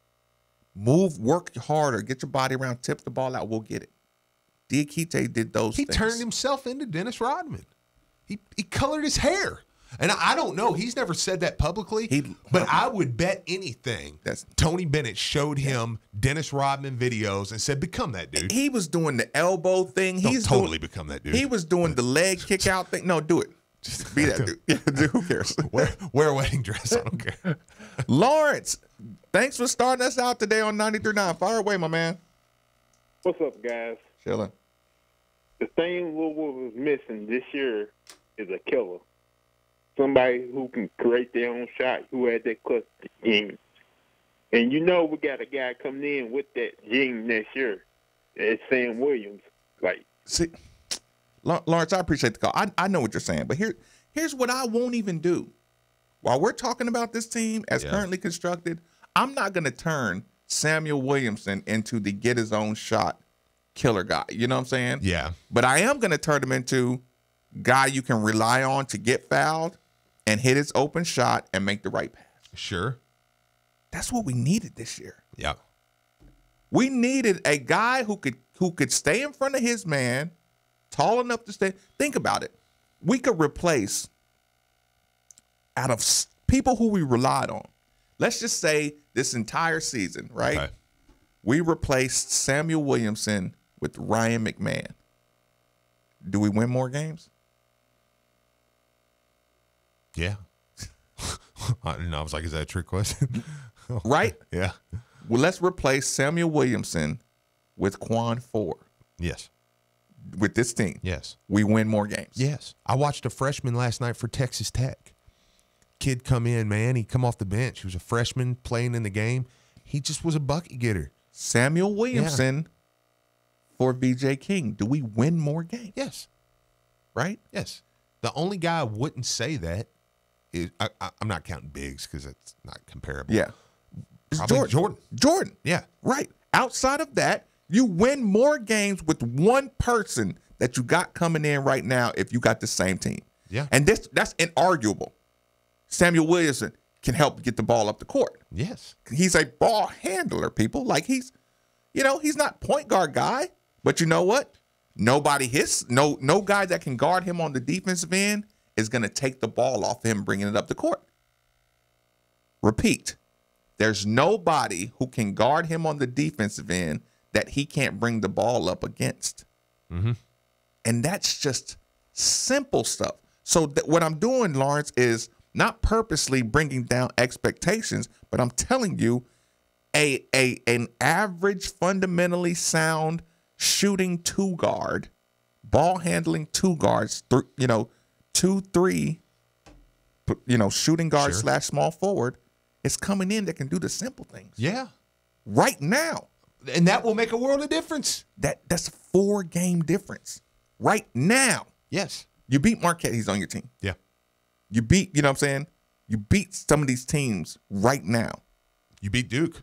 S3: Work harder, get your body around, tip the ball out. We'll get it. Diakite did those things.
S1: He turned himself into Dennis Rodman. He colored his hair. And I don't know. He's never said that publicly, but I would bet anything Tony Bennett showed him Dennis Rodman videos and said, become that dude.
S3: He was doing the elbow thing.
S1: He's totally become that dude.
S3: He was doing the leg kick out thing. No, do it. Just be that dude. Yeah, dude, who cares?
S1: Wear a wedding dress. I don't care.
S3: Lawrence, thanks for starting us out today on 93.9. Fire away, my man.
S4: What's up, guys?
S3: Chilling.
S4: The thing Louisville was missing this year is a killer. Somebody who can create their own shot, who had that clutch gene. And we got a guy coming in with that gene next year. It's Sam Williams.
S3: See, Lawrence, I appreciate the call. I know what you're saying, but here's what I won't even do. While we're talking about this team as currently constructed, I'm not going to turn Samuel Williamson into the get his own shot killer guy. You know what I'm saying?
S1: Yeah.
S3: But I am going to turn him into guy you can rely on to get fouled and hit his open shot and make the right pass.
S1: Sure.
S3: That's what we needed this year.
S1: Yeah.
S3: We needed a guy who could stay in front of his man, tall enough to stay. Think about it. We could replace out of people who we relied on. Let's just say this entire season, right?
S1: Okay.
S3: We replaced Samuel Williamson with Ryan McMahon. Do we win more games?
S1: Yeah. I don't know. I was like, is that a trick question?
S3: Right?
S1: Yeah.
S3: Well, let's replace Samuel Williamson with Quan Ford.
S1: Yes.
S3: With this team.
S1: Yes.
S3: We win more games.
S1: Yes. I watched a freshman last night for Texas Tech. Kid come in, man. He come off the bench. He was a freshman playing in the game. He just was a bucket getter.
S3: Samuel Williamson for VJ King. Do we win more games?
S1: Yes.
S3: Right?
S1: Yes. The only guy I wouldn't say that is I'm not counting Biggs because it's not comparable.
S3: Yeah. It's
S1: Probably Jordan.
S3: Jordan.
S1: Yeah.
S3: Right. Outside of that, you win more games with one person that you got coming in right now if you got the same team.
S1: Yeah.
S3: And that's inarguable. Samuel Williamson can help get the ball up the court.
S1: Yes.
S3: He's a ball handler, people. Like he's not point guard guy, but you know what? No guy that can guard him on the defensive end is going to take the ball off him bringing it up the court. Repeat. There's nobody who can guard him on the defensive end that he can't bring the ball up against.
S1: Mm-hmm.
S3: And that's just simple stuff. So what I'm doing, Lawrence, is not purposely bringing down expectations, but I'm telling you an average, fundamentally sound shooting two guard, ball handling two guards, 2-3, shooting guard / small forward is coming in that can do the simple things.
S1: Yeah.
S3: Right now.
S1: And that will make a world of difference.
S3: That's a 4-game difference. Right now.
S1: Yes.
S3: You beat Marquette, he's on your team.
S1: Yeah.
S3: You beat, you know what I'm saying? You beat some of these teams right now.
S1: You beat Duke.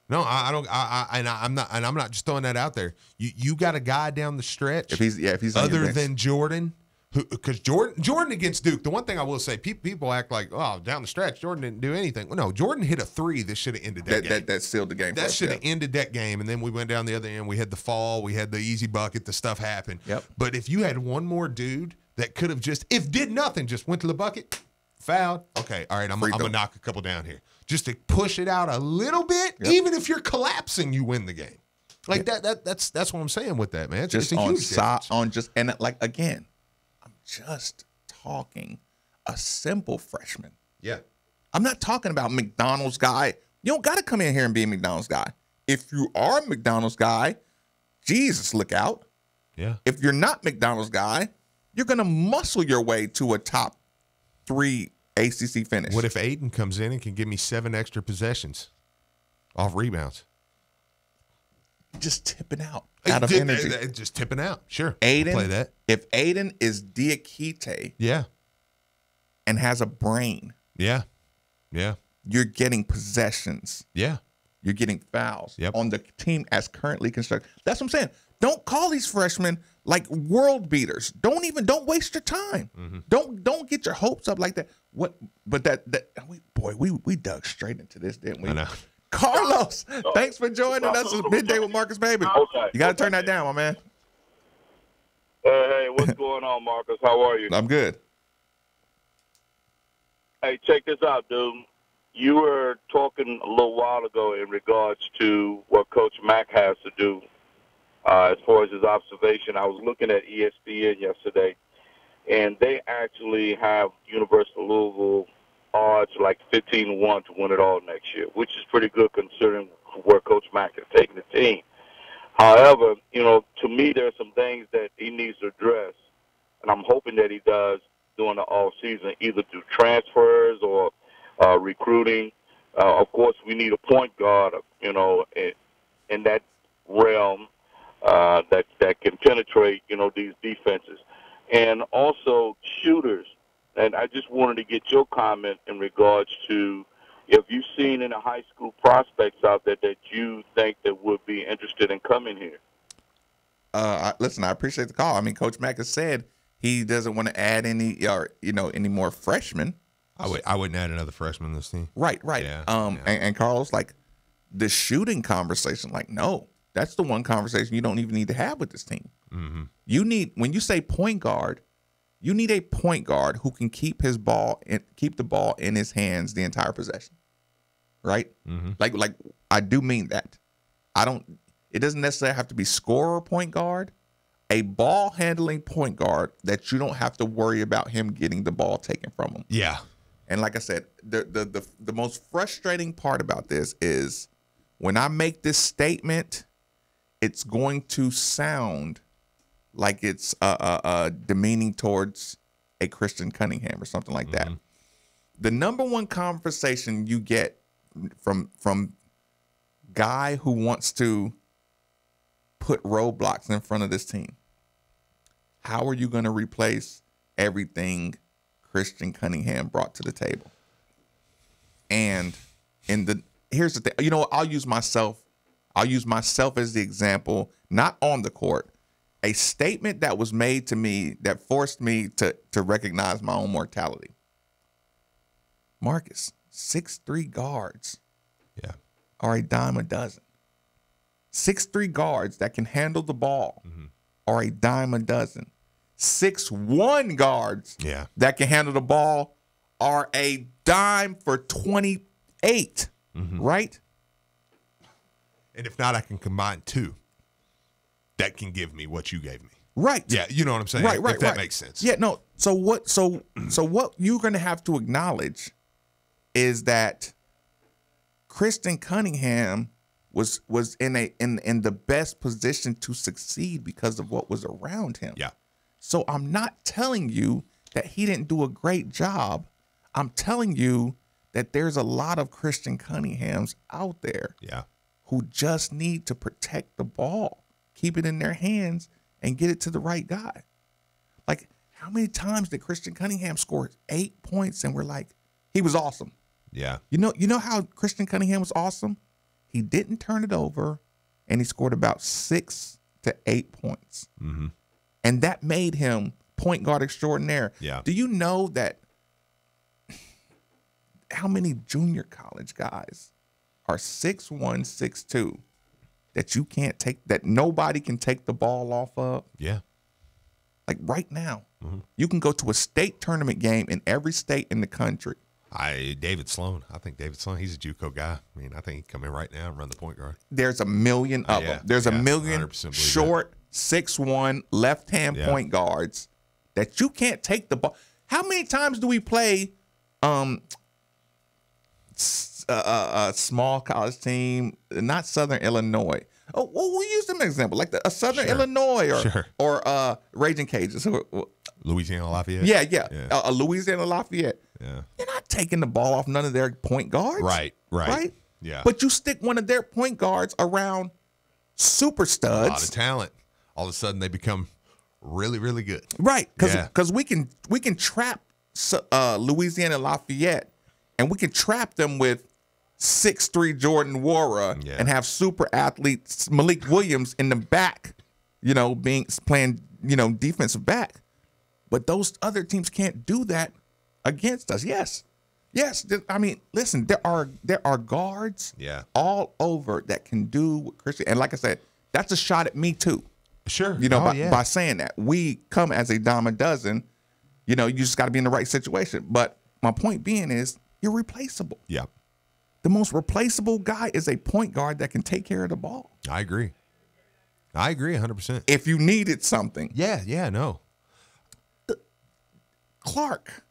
S1: No, I don't. I'm not just throwing that out there. You got a guy down the stretch.
S3: If he's on your
S1: other
S3: bench.
S1: than Jordan, because Jordan against Duke. The one thing I will say, people act like, oh, down the stretch, Jordan didn't do anything. Well, no, Jordan hit a 3 that should have ended that game.
S3: That sealed the game.
S1: That should have ended that game, and then we went down the other end. We had the fall, we had the easy bucket, the stuff happened.
S3: Yep.
S1: But if you had one more dude that could have did nothing, just went to the bucket, fouled. Okay, all right, I'm gonna knock a couple down here, just to push it out a little bit.
S3: Yep.
S1: Even if you're collapsing, you win the game. Like that's what I'm saying with that, man.
S3: Just
S1: it's a huge difference.
S3: Again, I'm just talking a simple freshman.
S1: Yeah.
S3: I'm not talking about McDonald's guy. You don't got to come in here and be a McDonald's guy. If you are a McDonald's guy, Jesus, look out.
S1: Yeah.
S3: If you're not McDonald's guy, you're going to muscle your way to a top 3 ACC finish.
S1: What if Aiden comes in and can give me 7 extra possessions off rebounds?
S3: Just tipping out of energy.
S1: Just tipping out. Sure.
S3: Aiden,
S1: I'll play that.
S3: If Aiden is Diakite
S1: Yeah.
S3: and has a brain,
S1: Yeah. Yeah.
S3: you're getting possessions.
S1: Yeah.
S3: You're getting fouls
S1: Yep.
S3: on the team as currently constructed. That's what I'm saying. Don't call these freshmen like world beaters. Don't waste your time.
S1: Mm-hmm.
S3: Don't get your hopes up like that. We dug straight into this, didn't we?
S1: I know.
S3: Carlos, thanks for joining us. It's Midday with Marcus Baby.
S4: Okay.
S3: You got to turn that down, my man.
S4: Hey, what's going on, Marcus? How are you?
S3: I'm good.
S4: Hey, check this out, dude. You were talking a little while ago in regards to what Coach Mack has to do as far as his observation. I was looking at ESPN yesterday, and they actually have University of Louisville odds like 15-1 to win it all next year, which is pretty good considering where Coach Mack has taken the team. However, to me, there are some things that he needs to address, and I'm hoping that he does during the off season, either through transfers or recruiting. Of course, we need a point guard, in that realm that can penetrate, these defenses, and also shooters. And I just wanted to get your comment in regards to if you've seen any high school prospects out there that you think that would be interested in coming here.
S3: Listen, I appreciate the call. I mean, Coach Mack has said he doesn't want to add any more freshmen.
S1: I wouldn't add another freshman on this team.
S3: Right.
S1: Yeah,
S3: And Carlos, like the shooting conversation, like, no, that's the one conversation you don't even need to have with this team.
S1: Mm-hmm.
S3: When you say point guard, You need a point guard who can keep the ball in his hands the entire possession. Right?
S1: Mm-hmm.
S3: Like I do mean that. It doesn't necessarily have to be scorer point guard. A ball handling point guard that you don't have to worry about him getting the ball taken from him.
S1: Yeah.
S3: And like I said, the most frustrating part about this is when I make this statement, it's going to sound like it's demeaning towards a Christian Cunningham or something like that. The number one conversation you get from guy who wants to put roadblocks in front of this team. How are you going to replace everything Christian Cunningham brought to the table? And here's the thing. You know what? I'll use myself as the example, not on the court. A statement that was made to me that forced me to recognize my own mortality. Marcus, 6'3" guards are a dime a dozen. 6'3" guards that can handle the ball are a dime a dozen. 6'1" guards that can handle the ball are a dime for 28, right?
S1: And if not, I can combine two that can give me what you gave me.
S3: Right.
S1: Yeah, you know what I'm saying?
S3: Right.
S1: If that makes sense.
S3: Yeah, no. So what you're going to have to acknowledge is that Kristen Cunningham was in the best position to succeed because of what was around him.
S1: Yeah.
S3: So I'm not telling you that he didn't do a great job. I'm telling you that there's a lot of Christian Cunninghams out there who just need to protect the ball, keep it in their hands, and get it to the right guy. Like, how many times did Christian Cunningham score 8 points and we're like, he was awesome?
S1: Yeah.
S3: You know how Christian Cunningham was awesome? He didn't turn it over, and he scored about 6 to 8 points.
S1: Mm-hmm.
S3: And that made him point guard extraordinaire.
S1: Yeah.
S3: Do you know that how many junior college guys are 6'1", 6'2", that nobody can take the ball off of?
S1: Yeah.
S3: Like right now, you can go to a state tournament game in every state in the country.
S1: David Sloan. I think David Sloan, he's a JUCO guy. I mean, I think he'd come in right now and run the point guard.
S3: There's a million of them. There's a million short 6'1" left-hand point guards that you can't take the ball. How many times do we play a small college team, not Southern Illinois? Oh, well, we'll use them as an example, like a Southern Illinois or Raging Cajuns.
S1: Louisiana Lafayette.
S3: Yeah. A Louisiana Lafayette.
S1: Yeah.
S3: You're not taking the ball off none of their point guards.
S1: Right. Yeah.
S3: But you stick one of their point guards around super studs.
S1: A lot of talent. All of a sudden, they become really, really good.
S3: Right. Because we can trap Louisiana Lafayette, and we can trap them with 6'3" Jordan Wara and have super athletes Malik Williams in the back, playing defensive back. But those other teams can't do that against us. Yes. I mean, listen, there are guards all over that can do what Christian. And like I said, that's a shot at me too.
S1: Sure.
S3: By saying that. We come as a dime a dozen. You just got to be in the right situation. But my point being is you're replaceable.
S1: Yeah.
S3: The most replaceable guy is a point guard that can take care of the ball.
S1: I agree 100%.
S3: If you needed something.
S1: Yeah, no.
S3: Clark.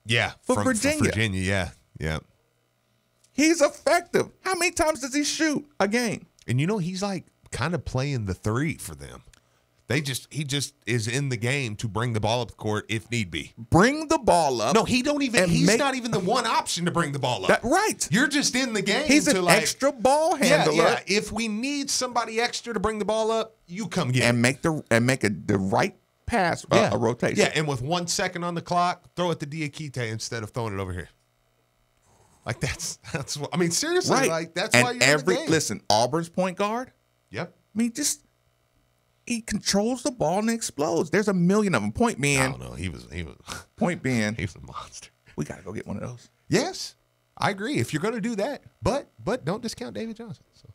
S1: Yeah.
S3: For Virginia.
S1: Yeah.
S3: He's effective. How many times does he shoot a game?
S1: And he's like kind of playing the three for them. He just is in the game to bring the ball up the court if need be.
S3: Bring the ball up.
S1: No, he's not even the one option to bring the ball up.
S3: Right.
S1: You're just in the game.
S3: He's an extra ball handler.
S1: Yeah. If we need somebody extra to bring the ball up, you come get
S3: and
S1: it.
S3: make the right pass, a rotation.
S1: Yeah, and with 1 second on the clock, throw it to Diakite instead of throwing it over here. Like that's what I mean. Seriously,
S3: right.
S1: Like that's
S3: and
S1: why you're in the game.
S3: Listen, Auburn's point guard.
S1: Yep.
S3: I mean, he controls the ball and explodes. There's a million of them. Point being,
S1: I don't know. He was.
S3: Point being,
S1: he was a monster.
S3: We gotta go get one of those.
S1: Yes, I agree. If you're going to do that, but don't discount David Johnson. So.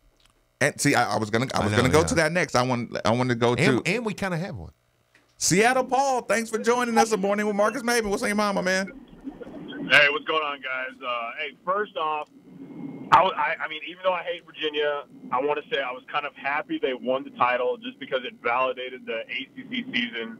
S3: And see, I was gonna go to that next. I want to go to,
S1: and we kind of have one.
S3: Seattle Paul, thanks for joining us this morning with Marcus Maven. What's on your mind, my man?
S5: Hey, what's going on, guys? Hey, first off, I mean, even though I hate Virginia, I want to say I was kind of happy they won the title just because it validated the ACC season,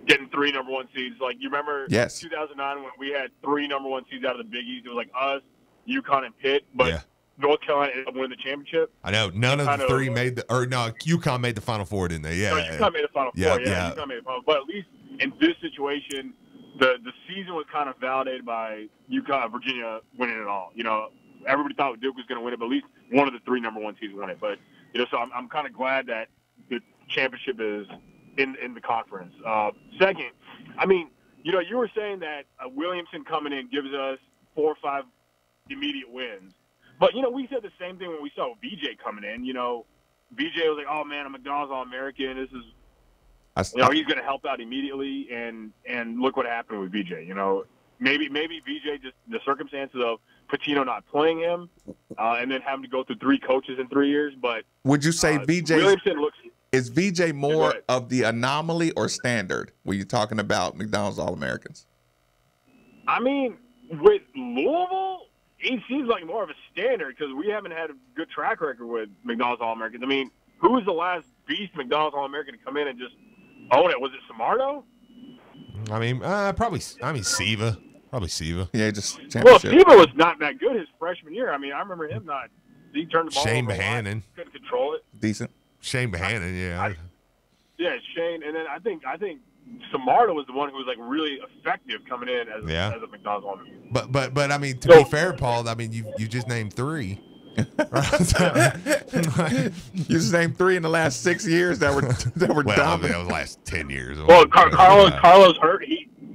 S5: getting 3 number 1 seeds. Like, you remember 2009 when we had 3 number 1 seeds out of the Big East? It was like us, UConn, and Pitt, but North Carolina ended up winning the championship.
S1: I know. None of the 3 made the – or no, UConn made the Final Four, didn't they? Yeah.
S5: No, UConn made the Final Four. Yeah, UConn made the Final Four. But at least in this situation, the season was kind of validated by UConn, Virginia winning it all. You know, everybody thought Duke was going to win it, but at least one of the 3 number 1 seeds won it. But, you know, so I'm kind of glad that the championship is in the conference. Second, I mean, you know, you were saying that Williamson coming in gives us 4 or 5 immediate wins. But, you know, we said the same thing when we saw BJ coming in. You know, BJ was like, oh, man, a McDonald's All-American. This is, you know, he's going to help out immediately. And look what happened with BJ. You know, maybe BJ, just the circumstances of Pitino not playing him and then having to go through 3 coaches in 3 years. But
S3: would you say
S5: Williamson looks –
S3: is VJ more of the anomaly or standard when you're talking about McDonald's All-Americans?
S5: I mean, with Louisville, he seems like more of a standard because we haven't had a good track record with McDonald's All-Americans. I mean, who was the last beast McDonald's All-American to come in and just own it? Was it Samardo?
S1: I mean, probably. I mean, Siva. Probably Siva.
S3: Yeah, just championship.
S5: Well, Siva was not that good his freshman year. I mean, I remember him not. He turned the ball
S1: Shane
S5: over
S1: Bohannon.
S5: Couldn't control it.
S3: Decent.
S1: Shane Bohannon, yeah.
S5: Yeah, Shane, and then I think Samardo was the one who was like really effective coming in as a McDonald's All-American.
S1: But I mean, to be fair, Paul, I mean you just named 3.
S3: You just named 3 in the last 6 years that were
S1: well,
S3: dominant.
S1: I mean, that was the last 10 years.
S5: Well, Carlos Hurt.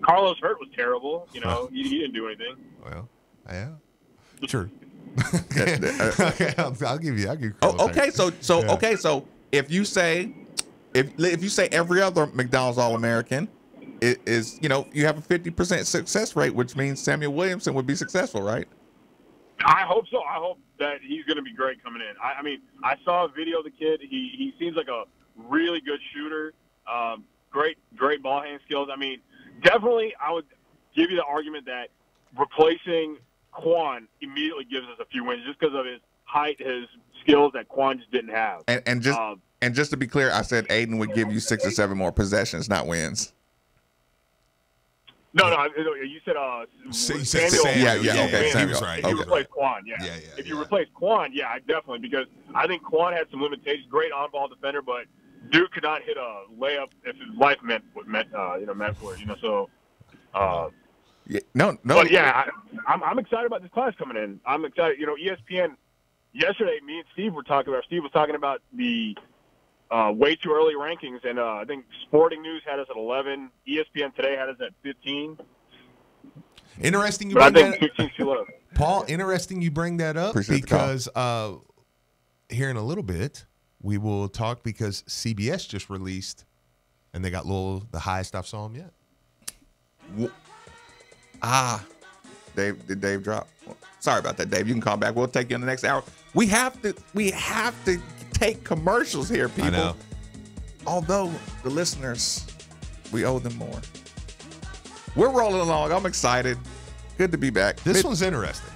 S5: Carlos Hurt was terrible. You know, he didn't do anything.
S1: Well, yeah, true. Okay, I'll give you.
S3: Okay, so if you say every other McDonald's All-American is, you know, you have a 50% success rate, which means Samuel Williamson would be successful, right?
S5: I hope so. I hope that he's going to be great coming in. I mean, I saw a video of the kid. He seems like a really good shooter. Great ball hand skills. I mean, definitely, I would give you the argument that replacing Quan immediately gives us a few wins just because of his height, his skills that Quan just didn't have.
S3: And just to be clear, I said Aiden would give you 6 or 7 more possessions, not wins.
S5: No, you said Samuel.
S3: Okay,
S5: Samuel. He was right. If you replace Quan, if you replace Quan, I definitely, because I think Quan had some limitations. Great on-ball defender, but Duke could not hit a layup if his life meant for it. You know, so. But yeah, I'm excited about this class coming in. I'm excited. You know, ESPN yesterday, me and Steve were talking about. Steve was talking about the way too early rankings, and I think Sporting News had us at 11. ESPN today had us at 15.
S1: Interesting you
S5: bring
S1: that
S5: 15's too low.
S1: Paul, interesting you bring that up.
S3: Appreciate
S1: because here in a little bit we will talk because CBS just released and they got the highest I've saw him yet.
S3: Dave dropped. Sorry about that, Dave. You can call back. We'll take you in the next hour. We have to take commercials here, people.
S1: I know.
S3: Although the listeners, we owe them more. We're rolling along. I'm excited. Good to be back.
S1: This one's interesting.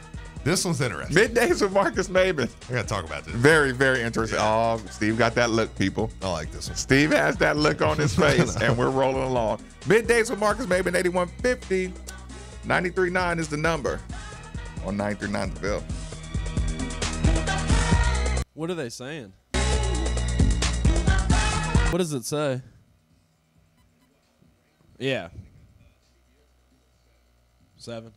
S3: Middays with Marcus Maven.
S1: I got to talk about this.
S3: Very, very interesting. Yeah. Oh, Steve got that look, people.
S1: I like this one.
S3: Steve has that look on his face, and we're rolling along. Middays with Marcus Maven, 8150. 93.9 is the number on 93.9 The Ville.
S2: What are they saying? What does it say? Yeah. 7.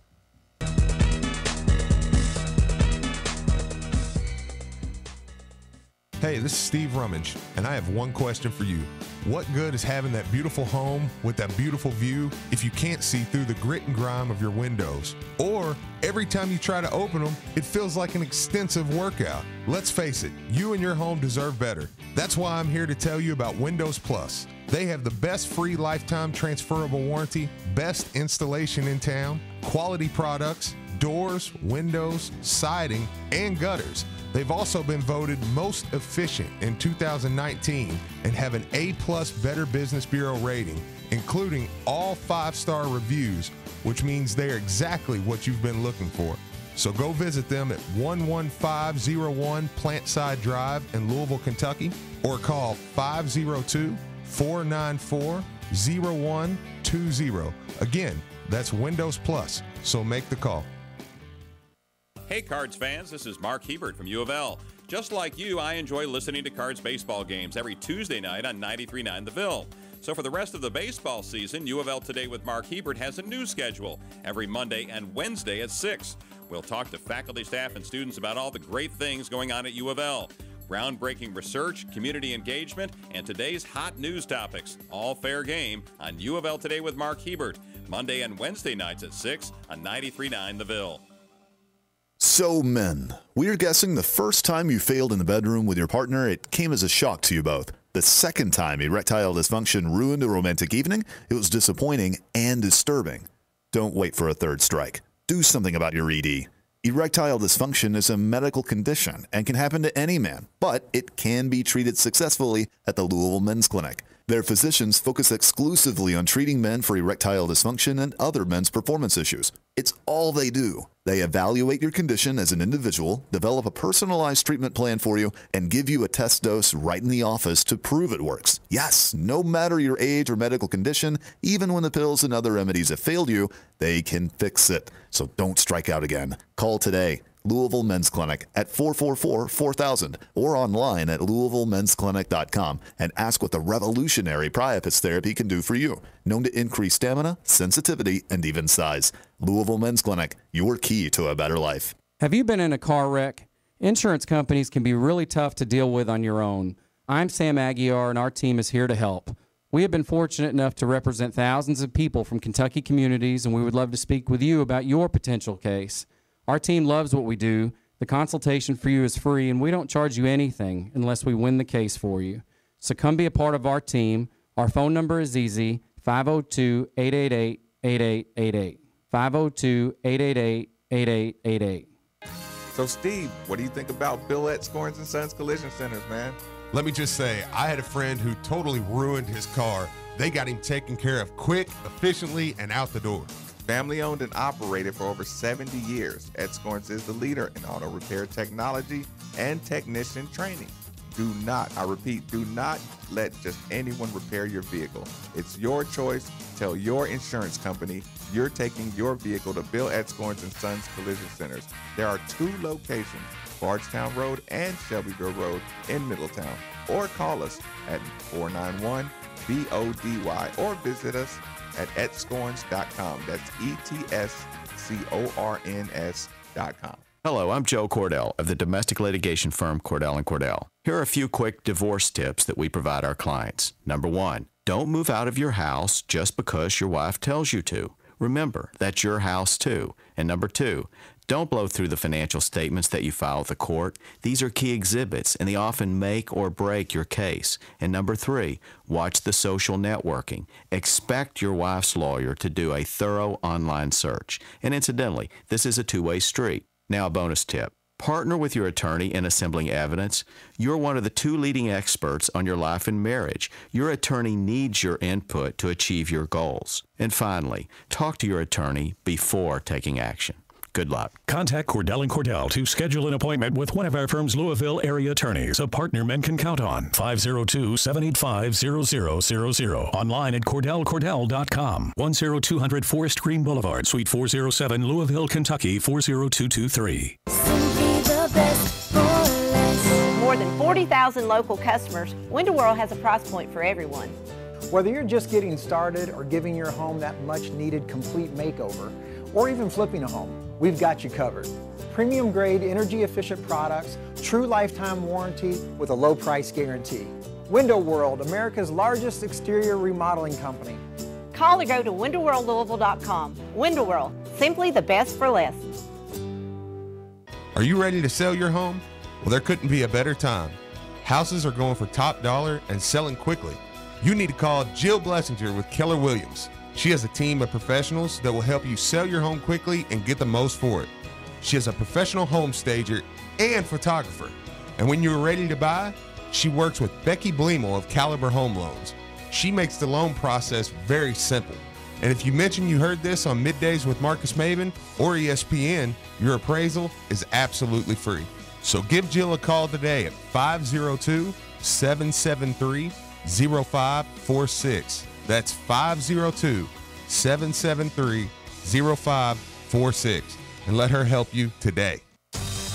S1: Hey, this is Steve Rummage, and I have one question for you. What good is having that beautiful home with that beautiful view if you can't see through the grit and grime of your windows? Or every time you try to open them, it feels like an extensive workout. Let's face it, you and your home deserve better. That's why I'm here to tell you about Windows Plus. They have the best free lifetime transferable warranty, best installation in town, quality products, doors, windows, siding, and gutters. They've also been voted most efficient in 2019 and have an A+ Better Business Bureau rating, including all 5-star reviews, which means they're exactly what you've been looking for. So go visit them at 11501 Plantside Drive in Louisville, Kentucky, or call 502-494-0120. Again, that's Windows Plus, so make the call.
S6: Hey Cards fans, this is Mark Hebert from U of L. Just like you, I enjoy listening to Cards baseball games every Tuesday night on 93.9 The Ville. So for the rest of the baseball season, U of L Today with Mark Hebert has a new schedule every Monday and Wednesday at 6. We'll talk to faculty, staff, and students about all the great things going on at U of L. Groundbreaking research, community engagement, and today's hot news topics. All fair game on U of L Today with Mark Hebert, Monday and Wednesday nights at 6 on 93.9 The Ville.
S7: So men, we're guessing the first time you failed in the bedroom with your partner, it came as a shock to you both. The second time erectile dysfunction ruined a romantic evening, it was disappointing and disturbing. Don't wait for a third strike. Do something about your ED. Erectile dysfunction is a medical condition and can happen to any man, but it can be treated successfully at the Louisville Men's Clinic. Their physicians focus exclusively on treating men for erectile dysfunction and other men's performance issues. It's all they do. They evaluate your condition as an individual, develop a personalized treatment plan for you, and give you a test dose right in the office to prove it works. Yes, no matter your age or medical condition, even when the pills and other remedies have failed you, they can fix it. So don't strike out again. Call today. Louisville Men's Clinic at 444-4000 or online at louisvillemensclinic.com and ask what the revolutionary Priapus therapy can do for you. Known to increase stamina, sensitivity, and even size. Louisville Men's Clinic, your key to a better life.
S8: Have you been in a car wreck? Insurance companies can be really tough to deal with on your own. I'm Sam Aguiar, and our team is here to help. We have been fortunate enough to represent thousands of people from Kentucky communities, and we would love to speak with you about your potential case. Our team loves what we do. The consultation for you is free, and we don't charge you anything unless we win the case for you. So come be a part of our team. Our phone number is easy, 502-888-8888. 502-888-8888.
S3: So, Steve, what do you think about Billette Scorns and Sons Collision Centers, man?
S1: Let me just say, I had a friend who totally ruined his car. They got him taken care of quick, efficiently, and out the door.
S3: Family owned and operated for over 70 years, Ed Scorns is the leader in auto repair technology and technician training. Do not let just anyone repair your vehicle. It's your choice. Tell your insurance company you're taking your vehicle to Bill Ed Scorns and Sons Collision Centers. There are 2 locations, Bardstown Road and Shelbyville Road in Middletown. Or call us at 491-BODY or visit us at etscorns.com. That's ETSCORNS.com.
S9: Hello, I'm Joe Cordell of the domestic litigation firm Cordell & Cordell. Here are a few quick divorce tips that we provide our clients. Number 1, don't move out of your house just because your wife tells you to. Remember, that's your house too. And number 2, don't blow through the financial statements that you file with the court. These are key exhibits, and they often make or break your case. And number 3, watch the social networking. Expect your wife's lawyer to do a thorough online search. And incidentally, this is a two-way street. Now a bonus tip. Partner with your attorney in assembling evidence. You're one of the 2 leading experts on your life and marriage. Your attorney needs your input to achieve your goals. And finally, talk to your attorney before taking action. Good luck.
S10: Contact Cordell & Cordell to schedule an appointment with one of our firm's Louisville area attorneys, a partner men can count on. 502-785-0000. Online at CordellCordell.com. 10200 Forest Green Boulevard, Suite 407, Louisville, Kentucky, 40223.
S11: Simply the best for less. More than 40,000 local customers, Window World has a price point for everyone.
S12: Whether you're just getting started or giving your home that much needed complete makeover, or even flipping a home, we've got you covered. Premium grade, energy efficient products, true lifetime warranty with a low price guarantee. Window World, America's largest exterior remodeling company.
S11: Call or go to windowworldlouisville.com. Window World, simply the best for less.
S1: Are you ready to sell your home? Well, there couldn't be a better time. Houses are going for top dollar and selling quickly. You need to call Jill Blessinger with Keller Williams. She has a team of professionals that will help you sell your home quickly and get the most for it. She is a professional home stager and photographer. And when you're ready to buy, she works with Becky Bleemel of Caliber Home Loans. She makes the loan process very simple. And if you mention you heard this on Middays with Marcus Maven or ESPN, your appraisal is absolutely free. So give Jill a call today at 502-773-0546. That's 502-773-0546. And let her help you today.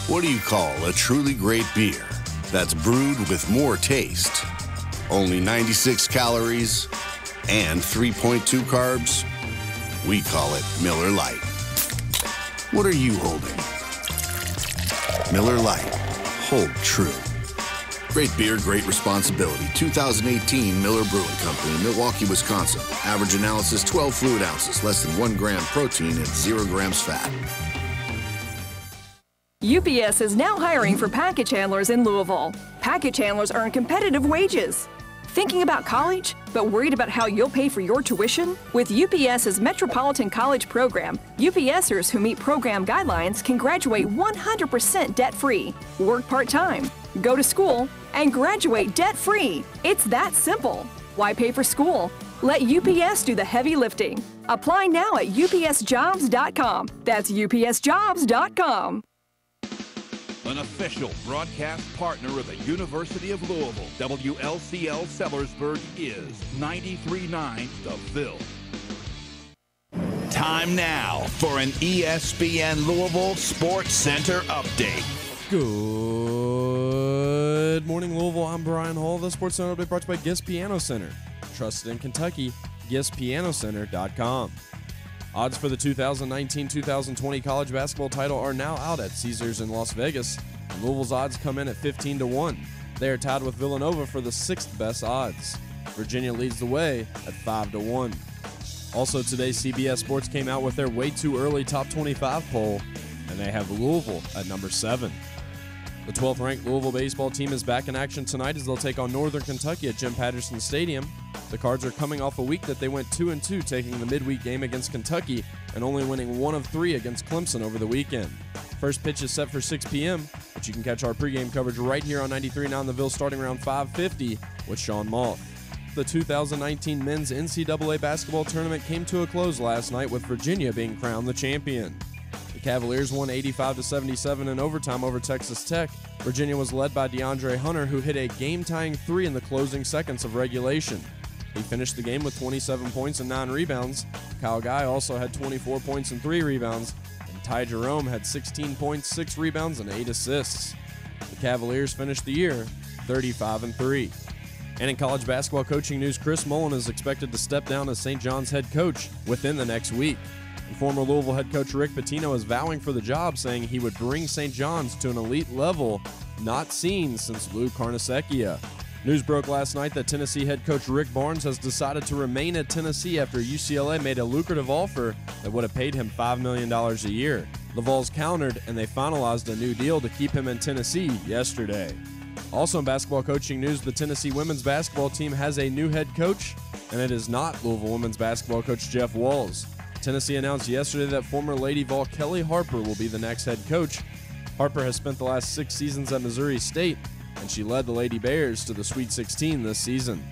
S13: What do you call a truly great beer that's brewed with more taste? Only 96 calories and 3.2 carbs? We call it Miller Lite. What are you holding? Miller Lite. Hold true. Great beer, great responsibility. 2018 Miller Brewing Company, Milwaukee, Wisconsin. Average analysis 12 fluid ounces, less than 1 gram protein and 0 grams fat.
S14: UPS is now hiring for package handlers in Louisville. Package handlers earn competitive wages. Thinking about college, but worried about how you'll pay for your tuition? With UPS's Metropolitan College program, UPSers who meet program guidelines can graduate 100% debt-free, work part-time, go to school, and graduate debt-free. It's that simple. Why pay for school? Let UPS do the heavy lifting. Apply now at upsjobs.com. That's upsjobs.com.
S15: An official broadcast partner of the University of Louisville, WLCL Sellersburg is 93.9 The Ville. Time now for an ESPN Louisville Sports Center update.
S2: Good morning, Louisville. I'm Brian Hall. The Sports Center update brought to you by Gist Piano Center. Trusted in Kentucky, GistPianoCenter.com. Odds for the 2019-2020 college basketball title are now out at Caesars in Las Vegas. Louisville's odds come in at 15-1. They are tied with Villanova for the 6th best odds. Virginia leads the way at 5-1. Also today, CBS Sports came out with their way too early top 25 poll, and they have Louisville at number 7. The 12th ranked Louisville baseball team is back in action tonight as they'll take on Northern Kentucky at Jim Patterson Stadium. The Cards are coming off a week that they went 2-2, taking the midweek game against Kentucky and only winning 1 of 3 against Clemson over the weekend. First pitch is set for 6 p.m., but you can catch our pregame coverage right here on 93.9 The Ville starting around 5:50 with Sean Moth. The 2019 men's NCAA basketball tournament came to a close last night with Virginia being crowned the champion. The Cavaliers won 85-77 in overtime over Texas Tech. Virginia was led by DeAndre Hunter, who hit a game-tying 3 in the closing seconds of regulation. He finished the game with 27 points and 9 rebounds. Kyle Guy also had 24 points and 3 rebounds. And Ty Jerome had 16 points, 6 rebounds, and 8 assists. The Cavaliers finished the year 35-3. And in college basketball coaching news, Chris Mullen is expected to step down as St. John's head coach within the next week. And former Louisville head coach Rick Pitino is vowing for the job, saying he would bring St. John's to an elite level not seen since Lou Carnesecchia. News broke last night that Tennessee head coach Rick Barnes has decided to remain at Tennessee after UCLA made a lucrative offer that would have paid him $5 million a year. The Vols countered, and they finalized a new deal to keep him in Tennessee yesterday. Also in basketball coaching news, the Tennessee women's basketball team has a new head coach, and it is not Louisville women's basketball coach Jeff Walls. Tennessee announced yesterday that former Lady Vol Kelly Harper will be the next head coach. Harper has spent the last 6 seasons at Missouri State, and she led the Lady Bears to the Sweet 16 this season.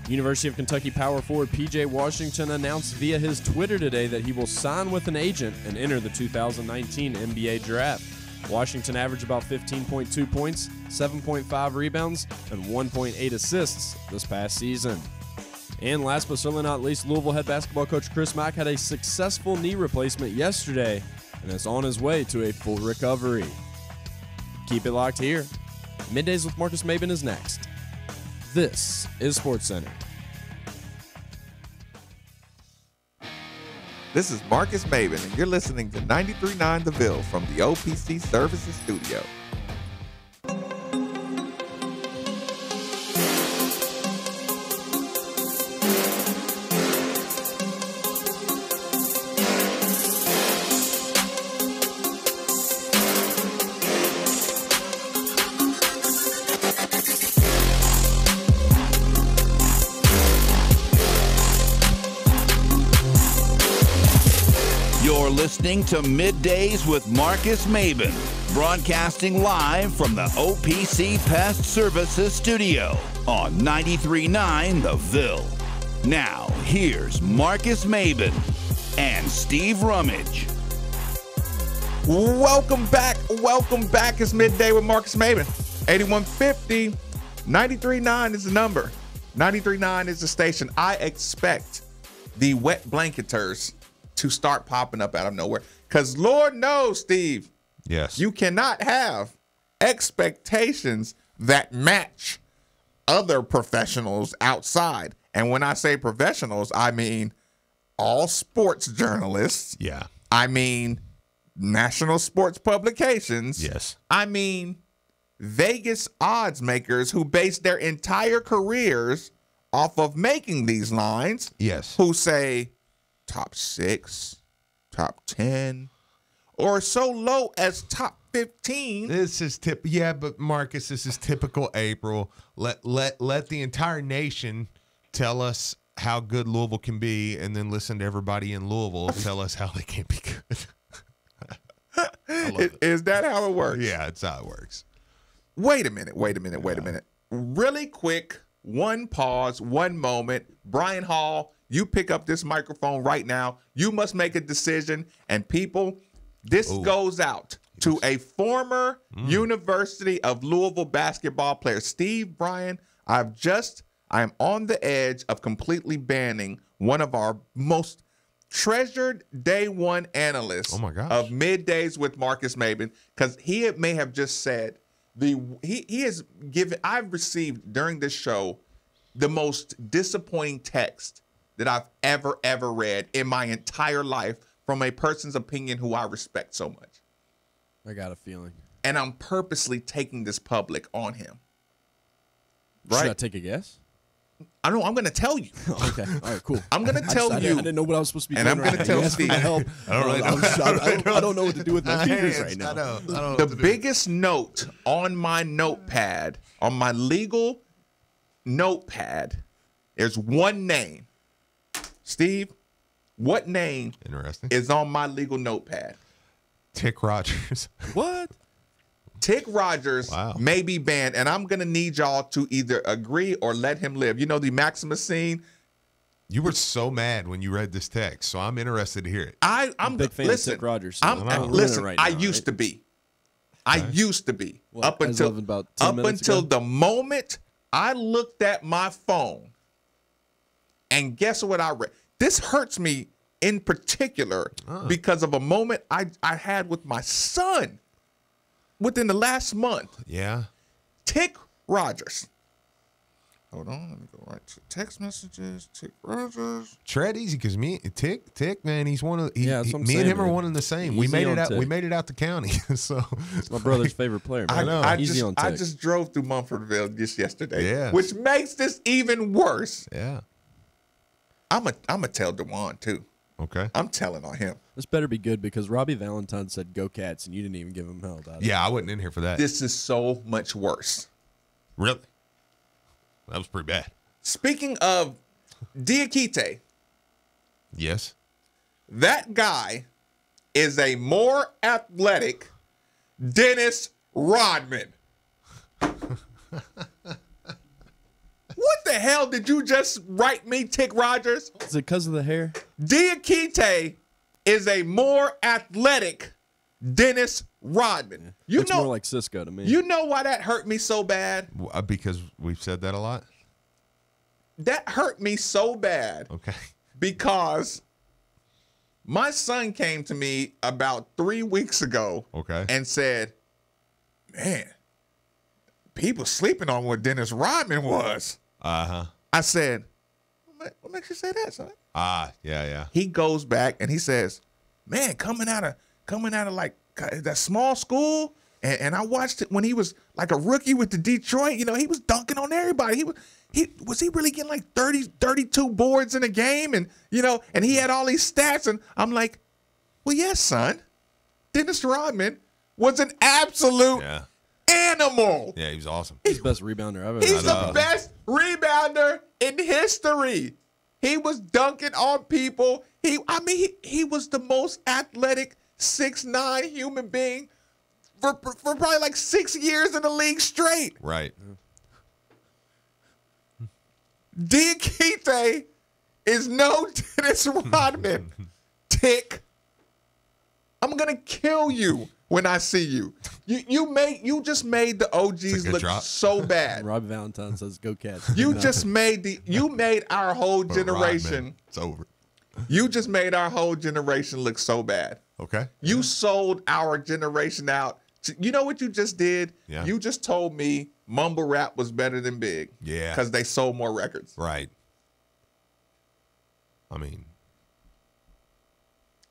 S2: University of Kentucky power forward P.J. Washington announced via his Twitter today that he will sign with an agent and enter the 2019 NBA Draft. Washington averaged about 15.2 points, 7.5 rebounds, and 1.8 assists this past season. And last but certainly not least, Louisville head basketball coach Chris Mack had a successful knee replacement yesterday and is on his way to a full recovery. Keep it locked here. Middays with Marcus Maben is next. This is SportsCenter.
S3: This is Marcus Maben, and you're listening to 93.9 The Ville from the OPC Services Studio.
S15: Listening to Middays with Marcus Maben. Broadcasting live from the OPC Pest Services studio on 93.9 The Ville. Now, here's Marcus Maben and Steve Rummage.
S3: Welcome back. Welcome back. It's midday with Marcus Maben. 8150 93.9 is the number. 93.9 is the station. I expect the wet blanketers to start popping up out of nowhere. Because Lord knows, Steve,
S1: yes,
S3: you cannot have expectations that match other professionals outside. And when I say professionals, I mean all sports journalists.
S1: Yeah.
S3: I mean national sports publications.
S1: Yes.
S3: I mean Vegas odds makers who base their entire careers off of making these lines.
S1: Yes.
S3: Who say top 6, top 10, or so low as top 15.
S1: This is but Marcus, this is typical April. Let the entire nation tell us how good Louisville can be, and then listen to everybody in Louisville tell us how they can't be good.
S3: Is that how it works?
S1: Yeah, it's how it works.
S3: Wait a minute. Really quick, one pause, one moment. Brian Hall, you pick up this microphone right now. You must make a decision. And people, this goes out to a former University of Louisville basketball player. Steve, Brian, I am on the edge of completely banning one of our most treasured day one analysts of Middays with Marcus Maben, because he may have just said I've received during this show the most disappointing text that I've ever read in my entire life from a person's opinion who I respect so much.
S2: I got a feeling.
S3: And I'm purposely taking this public on him. Right?
S2: Should I take a guess?
S3: I know. I'm going to tell you.
S2: Okay. All right, cool.
S3: I'm going to tell you.
S2: I didn't know what I was supposed to be
S3: and
S2: doing.
S3: I'm going to tell Steve.
S2: Help. I don't really know. I don't know what to do with my fingers right now.
S3: The biggest note on my notepad, on my legal notepad, there's one name. Steve, what name is on my legal notepad?
S1: Tick Rogers.
S2: What?
S3: Tick Rogers may be banned, and I'm going to need y'all to either agree or let him live. You know the Maximus scene?
S1: You were so mad when you read this text, so I'm interested to hear it.
S3: I'm
S2: a big fan of Tick Rogers.
S3: So I used to be. I used to be.
S2: Well,
S3: up until the moment I looked at my phone, and guess what I read? This hurts me in particular because of a moment I had with my son within the last month.
S1: Yeah.
S3: Tick Rogers. Hold on, let me go right to text messages. Tick Rogers.
S1: Tread easy, because Tick, man, he's one of me and him are one and the same. We
S2: Easy
S1: made it out.
S2: Tick.
S1: We made it out the county. So
S2: it's my brother's favorite player. Man.
S3: I just drove through Mumfordville just yesterday, which makes this even worse.
S1: Yeah.
S3: I'm a tell DeJuan too.
S1: Okay.
S3: I'm telling on him.
S2: This better be good, because Robbie Valentine said "Go Cats" and you didn't even give him hell about it.
S1: Yeah, I wasn't in here for that.
S3: This is so much worse.
S1: Really? That was pretty bad.
S3: Speaking of Diakite.
S1: Yes.
S3: That guy is a more athletic Dennis Rodman. What the hell did you just write me, Tick Rogers?
S2: Is it because of the hair?
S3: Diakite is a more athletic Dennis Rodman.
S2: Yeah. Looks more like Cisco to me.
S3: You know why that hurt me so bad?
S1: Because we've said that a lot?
S3: That hurt me so bad.
S1: Okay.
S3: Because my son came to me about 3 weeks ago and said, man, people sleeping on what Dennis Rodman was.
S1: Uh-huh.
S3: I said, what makes you say that, son?
S1: Yeah.
S3: He goes back and he says, man, coming out of like that small school, and I watched it when he was like a rookie with the Detroit. You know, he was dunking on everybody. Was he really getting like 32 boards in a game? And, you know, and he had all these stats. And I'm like, well, yes, son. Dennis Rodman was an absolute animal.
S1: Yeah, he was awesome.
S2: He's the best rebounder I've ever
S3: He's the best rebounder in history. He was dunking on people. He was the most athletic 6'9" human being for probably like 6 years in the league straight.
S1: Right.
S3: Diakite is no Dennis Rodman. Tick. I'm gonna kill you when I see you. You just made the OGs look so bad.
S2: Rob Valentine says, "Go Cats."
S3: You made our whole generation.
S1: Rodman, it's over.
S3: You just made our whole generation look so bad.
S1: Okay.
S3: You sold our generation out. You know what you just did?
S1: Yeah.
S3: You just told me mumble rap was better than Big.
S1: Yeah.
S3: Because they sold more records.
S1: Right. I mean,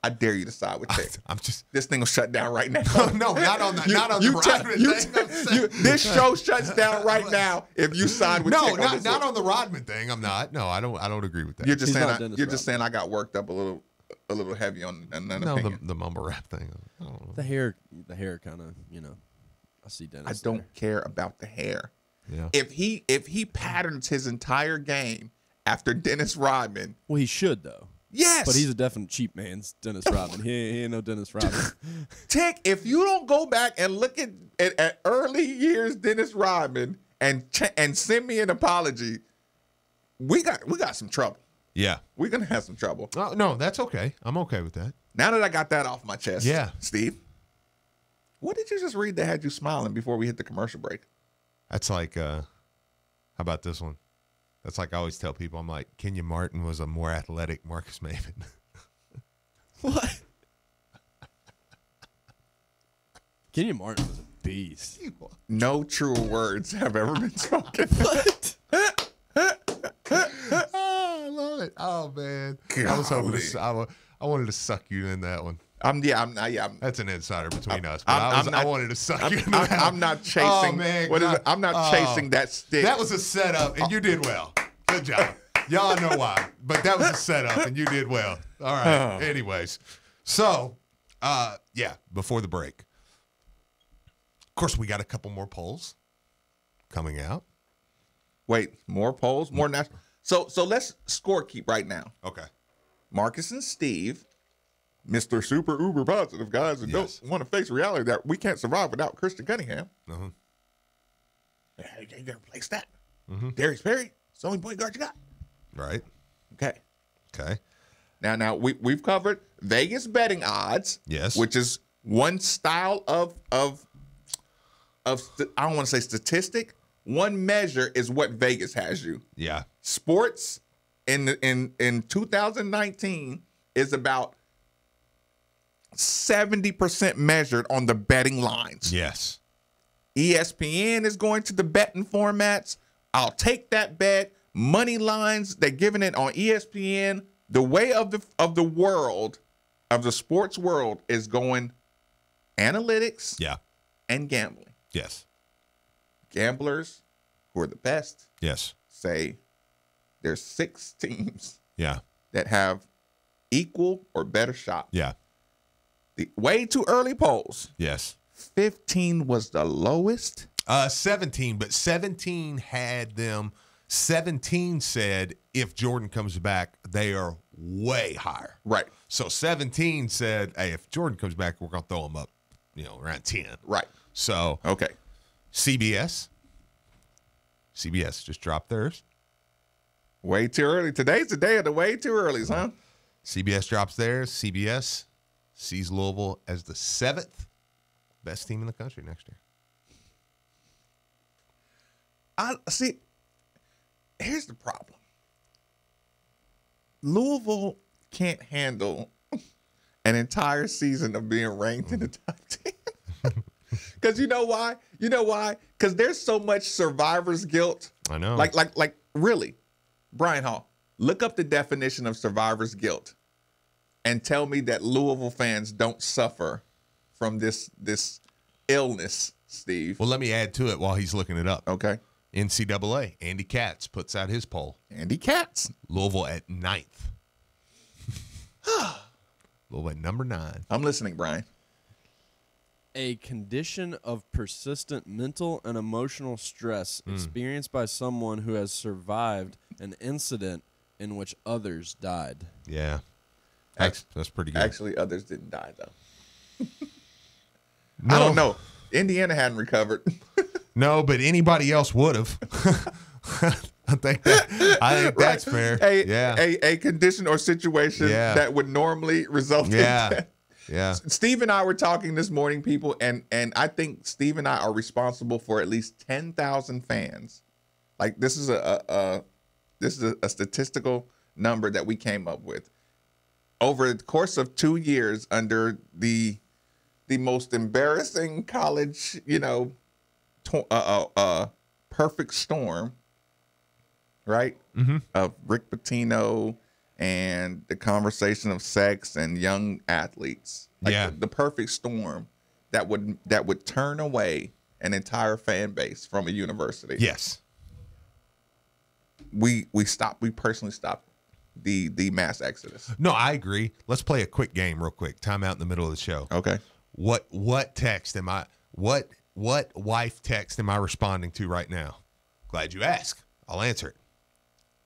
S3: I dare you to side with Tick.
S1: I'm just.
S3: This thing will shut down right now.
S1: No, not on that. Not on the Rodman thing.
S3: This show shuts down right now if you side with Tick.
S1: No, not on the Rodman thing. I'm not. No, I don't agree with that.
S3: You're just saying I got worked up a little heavy on an opinion.
S1: The mumble rap thing. I don't know.
S2: The hair kind of, I see Dennis.
S3: I don't care about the hair.
S1: Yeah.
S3: If he patterns his entire game after Dennis Rodman,
S2: well, he should though.
S3: Yes,
S2: but he's a definite cheap man's Dennis Rodman. He ain't no Dennis Rodman.
S3: Tick, if you don't go back and look at early years Dennis Rodman and send me an apology, we got some trouble.
S1: Yeah,
S3: we're gonna have some trouble.
S1: No, that's okay. I'm okay with that.
S3: Now that I got that off my chest,
S1: yeah,
S3: Steve, what did you just read that had you smiling before we hit the commercial break?
S1: That's like, how about this one? That's like I always tell people, I'm like, Kenyon Martin was a more athletic Marcus Maven.
S2: What? Kenyon Martin was a beast.
S3: No truer words have ever been spoken.
S2: What?
S1: Oh, I love it. Oh, man. I was hoping I wanted to suck you in that one.
S3: That's
S1: an insider between us. But I wanted to suck you in that one.
S3: I'm not chasing.
S1: Oh, man.
S3: I'm not chasing that stick.
S1: That was a setup, and you did well. Good job. Y'all know why, but that was a setup, and you did well. All right. Anyways, so, before the break, of course, we got a couple more polls coming out.
S3: Wait, more polls? More national? So let's score keep right now.
S1: Okay.
S3: Marcus and Steve, Mr. Super Uber Positive guys that don't want to face reality that we can't survive without Christian Cunningham.
S1: Uh-huh.
S3: Hey, you gonna replace that? Darius Perry, it's the only point guard you got.
S1: Right.
S3: Okay.
S1: Okay.
S3: Now we've covered Vegas betting odds.
S1: Yes.
S3: Which is one style of I don't want to say statistic. One measure is what Vegas has you.
S1: Yeah.
S3: Sports in 2019 is about 70% measured on the betting lines.
S1: Yes.
S3: ESPN is going to the betting formats. I'll take that bet. Money lines, they're giving it on ESPN. The way of the world, of the sports world, is going analytics and gambling.
S1: Yes.
S3: Gamblers who are the best say there's 6 teams that have equal or better shot.
S1: Yeah.
S3: The way too early polls.
S1: Yes.
S3: 15 was the lowest.
S1: 17, but 17 had them. 17 said if Jordan comes back, they are way higher.
S3: Right.
S1: So 17 said, hey, if Jordan comes back, we're going to throw him up, around 10.
S3: Right.
S1: So
S3: okay.
S1: CBS just dropped theirs.
S3: Way too early. Today's the day of the way too earlys, huh?
S1: CBS drops theirs. CBS sees Louisville as the 7th best team in the country next year.
S3: I see. Here's the problem. Louisville can't handle an entire season of being ranked in the top 10. Because you know why? You know why? Because there's so much survivor's guilt.
S1: I know.
S3: Like really, Brian Hall, look up the definition of survivor's guilt and tell me that Louisville fans don't suffer from this illness, Steve.
S1: Well, let me add to it while he's looking it up.
S3: Okay.
S1: NCAA, Andy Katz puts out his poll.
S3: Andy Katz.
S1: Louisville at 9th. Louisville at number 9.
S3: I'm listening, Brian.
S2: A condition of persistent mental and emotional stress experienced by someone who has survived an incident in which others died.
S1: Yeah. That's pretty good.
S3: Actually, others didn't die, though. I don't know. Indiana hadn't recovered.
S1: No, but anybody else would have. I think that's fair.
S3: A condition or situation that would normally result in that.
S1: Yeah.
S3: Steve and I were talking this morning, people, and I think Steve and I are responsible for at least 10,000 fans. Like this is a statistical number that we came up with over the course of 2 years under the most embarrassing college, perfect storm, right?
S1: Mm-hmm.
S3: Of Rick Pitino and the conversation of sex and young athletes. The perfect storm that would turn away an entire fan base from a university.
S1: Yes.
S3: We personally stopped the mass exodus.
S1: No, I agree. Let's play a quick game real quick. Time out in the middle of the show.
S3: Okay.
S1: What wife text am I responding to right now? Glad you asked. I'll answer it.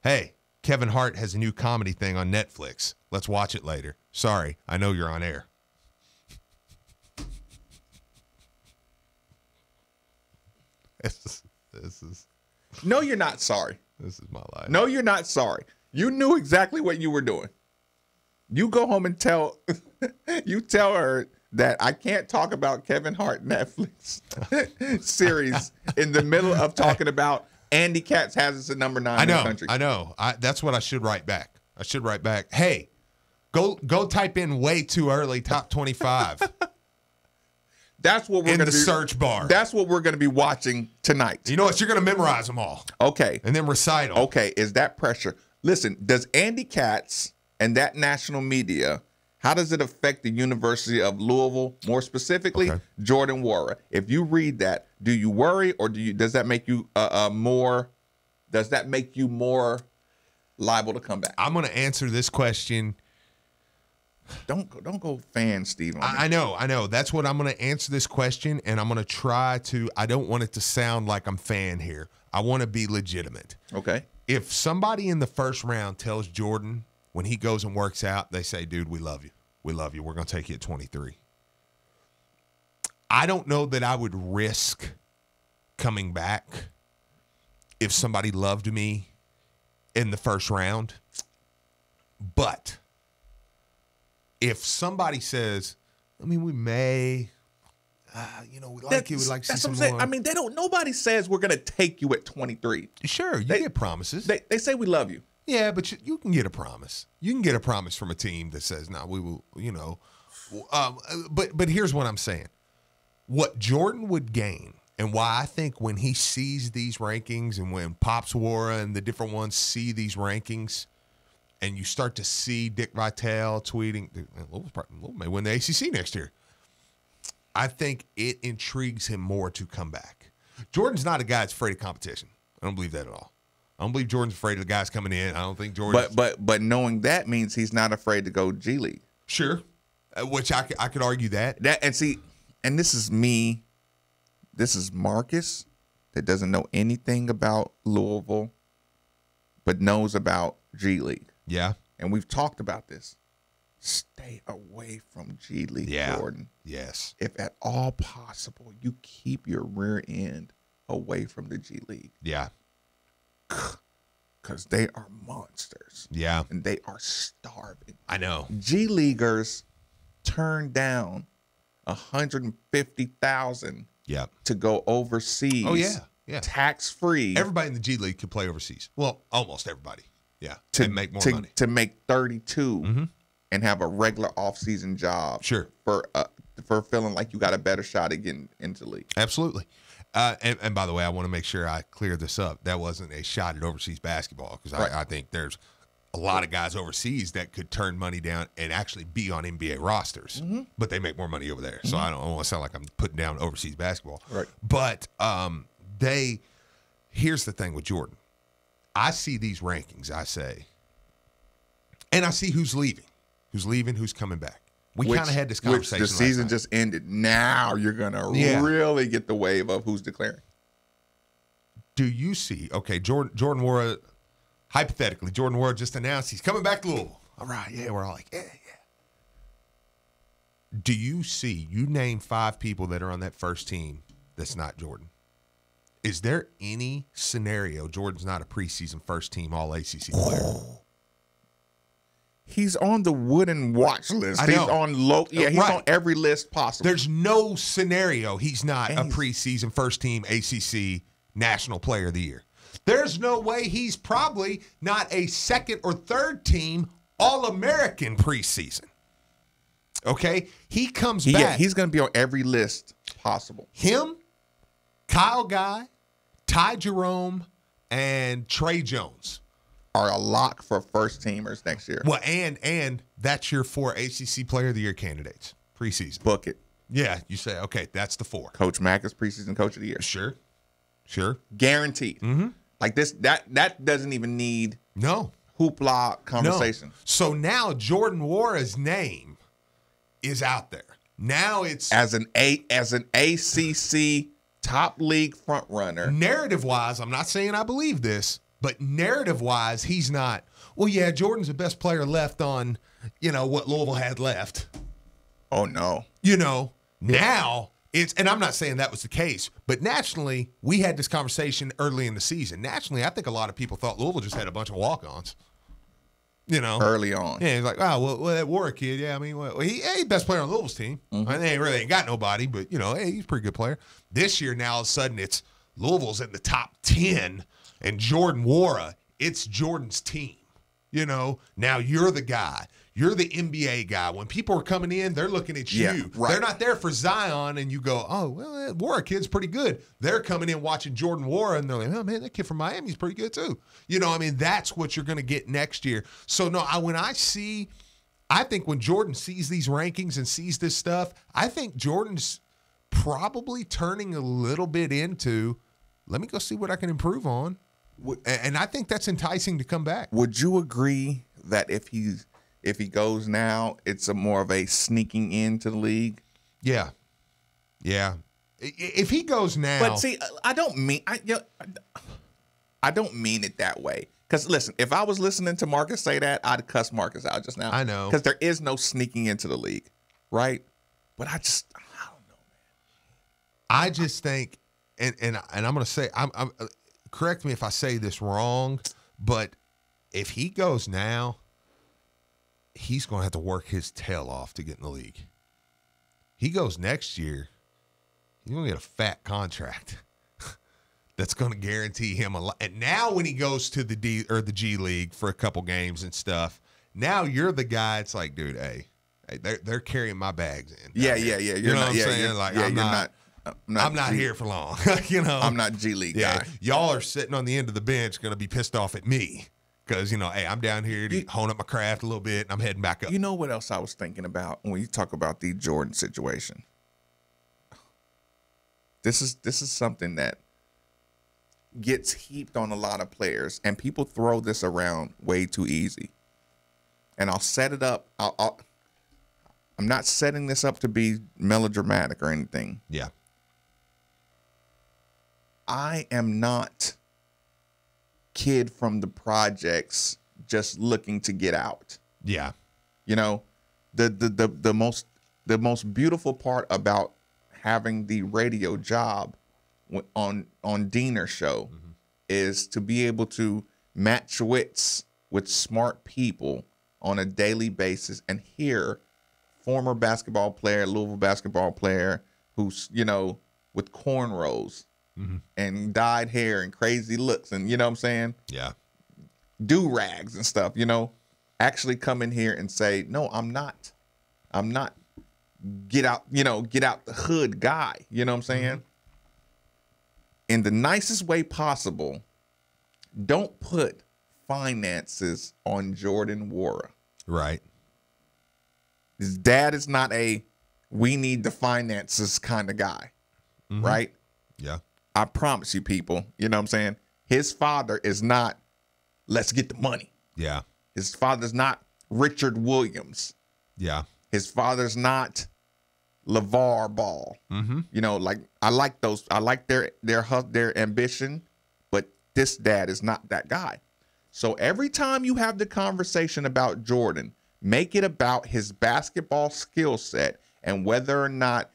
S1: Hey, Kevin Hart has a new comedy thing on Netflix. Let's watch it later. Sorry, I know you're on air. This is.
S3: No, you're not sorry.
S1: This is my life.
S3: No, you're not sorry. You knew exactly what you were doing. You go home and tell her that I can't talk about Kevin Hart Netflix series in the middle of talking about Andy Katz has us at number 9 in the country.
S1: I know. That's what I should write back. Hey, go type in way too early top 25.
S3: That's what we're
S1: in
S3: going
S1: the search bar.
S3: That's what we're going to be watching tonight.
S1: You know what? You're going to memorize them all.
S3: Okay.
S1: And then recite them.
S3: Okay. Is that pressure? Listen, does Andy Katz and that national media, how does it affect the University of Louisville, more specifically, Jordan Nwora? If you read that, do you worry, or does that make you more liable to come back?
S1: I'm going to answer this question.
S3: Don't go fan, Steve.
S1: I know. That's what I'm going to answer this question, and I'm going to try to. I don't want it to sound like I'm fan here. I want to be legitimate.
S3: Okay.
S1: If somebody in the first round tells Jordan when he goes and works out, they say, "Dude, we love you. We love you. We're going to take you at 23." I don't know that I would risk coming back if somebody loved me in the first round, but if somebody says, we may, we like you, we'd like to see some more.
S3: I mean, nobody says we're going to take you at 23.
S1: Sure, you get promises.
S3: They say we love you.
S1: Yeah, but you can get a promise. You can get a promise from a team that says, no, we will, But here's what I'm saying. What Jordan would gain, and why I think when he sees these rankings and when Pops Nwora and the different ones see these rankings, and you start to see Dick Vitale tweeting, Louisville may win the ACC next year. I think it intrigues him more to come back. Jordan's not a guy that's afraid of competition. I don't believe that at all. I don't believe Jordan's afraid of the guys coming in. I don't think Jordan.
S3: But knowing that means he's not afraid to go G League.
S1: Sure, which I could argue that.
S3: And this is me. This is Marcus that doesn't know anything about Louisville, but knows about G League.
S1: Yeah.
S3: And we've talked about this. Stay away from G League, Jordan.
S1: Yes.
S3: If at all possible, you keep your rear end away from the G League.
S1: Yeah.
S3: Because they are monsters.
S1: Yeah.
S3: And they are starving.
S1: I know.
S3: G Leaguers turn down $150,000 to go overseas.
S1: Oh, yeah. Yeah.
S3: Tax-free.
S1: Everybody in the G League could play overseas. Well, almost everybody. Yeah. To make more money.
S3: To make 32 and have a regular off-season job.
S1: Sure.
S3: For feeling like you got a better shot at getting into the league.
S1: Absolutely. And by the way, I want to make sure I clear this up. That wasn't a shot at overseas basketball, because I think there's a lot of guys overseas that could turn money down and actually be on NBA rosters, but they make more money over there. So I don't want to sound like I'm putting down overseas basketball.
S3: Right.
S1: But here's the thing with Jordan. I see these rankings, I say, and I see who's leaving, who's coming back. We kind of had this conversation.
S3: The season just ended. Now you're going to really get the wave of who's declaring.
S1: Do you see, Jordan Nwora, hypothetically, Jordan Nwora just announced he's coming back to Louisville. All right, yeah, we're all like, yeah. Do you see, you name 5 people that are on that first team that's not Jordan. Is there any scenario Jordan's not a preseason first team all ACC player?
S3: He's on the wooden watch list. He's on he's on every list possible.
S1: There's no scenario he's not a preseason first team ACC National Player of the Year. There's no way he's probably not a second or third team All-American preseason. Okay? He comes back.
S3: Yeah, he's going to be on every list possible.
S1: Him, Kyle Guy, Ty Jerome, and Trey Jones
S3: are a lock for first teamers next year.
S1: Well, and that's your 4 ACC Player of the Year candidates preseason.
S3: Book it.
S1: Yeah, you say, okay, that's the 4.
S3: Coach Mack is preseason coach of the year.
S1: Sure.
S3: Guaranteed.
S1: Mm-hmm.
S3: Like this, that doesn't even need hoopla conversation.
S1: No. So now Jordan Wara's name is out there. Now it's
S3: as an ACC top league front runner.
S1: Narrative wise, I'm not saying I believe this, but narrative wise, he's not. Well, yeah, Jordan's the best player left on, what Louisville had left.
S3: Oh no.
S1: Now it's, and I'm not saying that was the case, but nationally, we had this conversation early in the season. Nationally, I think a lot of people thought Louisville just had a bunch of walk-ons.
S3: Early on.
S1: Yeah, he's like, well, that Warwick kid, yeah, I mean, he's best player on Louisville's team.
S3: Mm-hmm.
S1: I mean, they really ain't got nobody, but, hey, he's a pretty good player. This year, now, all of a sudden, it's Louisville's in the top 10, and Jordan Wara, it's Jordan's team. Now you're the guy. You're the NBA guy. When people are coming in, they're looking at you.
S3: Yeah, right.
S1: They're not there for Zion, and you go, oh, well, that Wara kid's pretty good. They're coming in watching Jordan Wara, and they're like, oh, man, that kid from Miami's pretty good too. That's what you're going to get next year. So, no, I think when Jordan sees these rankings and sees this stuff, I think Jordan's probably turning a little bit into, let me go see what I can improve on. And I think that's enticing to come back.
S3: Would you agree that if he goes now, it's more of a sneaking into the league?
S1: Yeah. If he goes now,
S3: but see, I don't mean it that way. Because listen, if I was listening to Marcus say that, I'd cuss Marcus out just now.
S1: I know,
S3: because there is no sneaking into the league, right? But I don't know, man.
S1: I just think, and I'm going to say, I'm correct me if I say this wrong, but if he goes now, he's going to have to work his tail off to get in the league. He goes next year, he's going to get a fat contract that's going to guarantee him a lot. And now when he goes to the D or the G League for a couple games and stuff, now you're the guy. It's like, dude, hey, they're carrying my bags in.
S3: Yeah.
S1: You know what I'm saying? Like, I'm not here for long.
S3: I'm not G League guy.
S1: Y'all are sitting on the end of the bench going to be pissed off at me because, hey, I'm down here to hone up my craft a little bit, and I'm heading back up.
S3: You know what else I was thinking about when you talk about the Jordan situation? This is something that gets heaped on a lot of players, and people throw this around way too easy. And I'll set it up. I'm not setting this up to be melodramatic or anything.
S1: Yeah.
S3: I am not kid from the projects just looking to get out.
S1: Yeah.
S3: The most beautiful part about having the radio job on Diener's show is to be able to match wits with smart people on a daily basis and hear former basketball player, Louisville basketball player who's, with cornrows and dyed hair and crazy looks and, what I'm saying?
S1: Yeah.
S3: Do-rags and stuff, actually come in here and say, no, I'm not get out the hood guy. You know what I'm saying? In the nicest way possible, don't put finances on Jordan Wara.
S1: Right.
S3: His dad is not we need the finances kind of guy, right?
S1: Yeah.
S3: I promise you, people, you know what I'm saying? His father is not, let's get the money.
S1: Yeah.
S3: His father's not Richard Williams.
S1: Yeah.
S3: His father's not LeVar Ball. I like those. I like their ambition, but this dad is not that guy. So every time you have the conversation about Jordan, make it about his basketball skill set and whether or not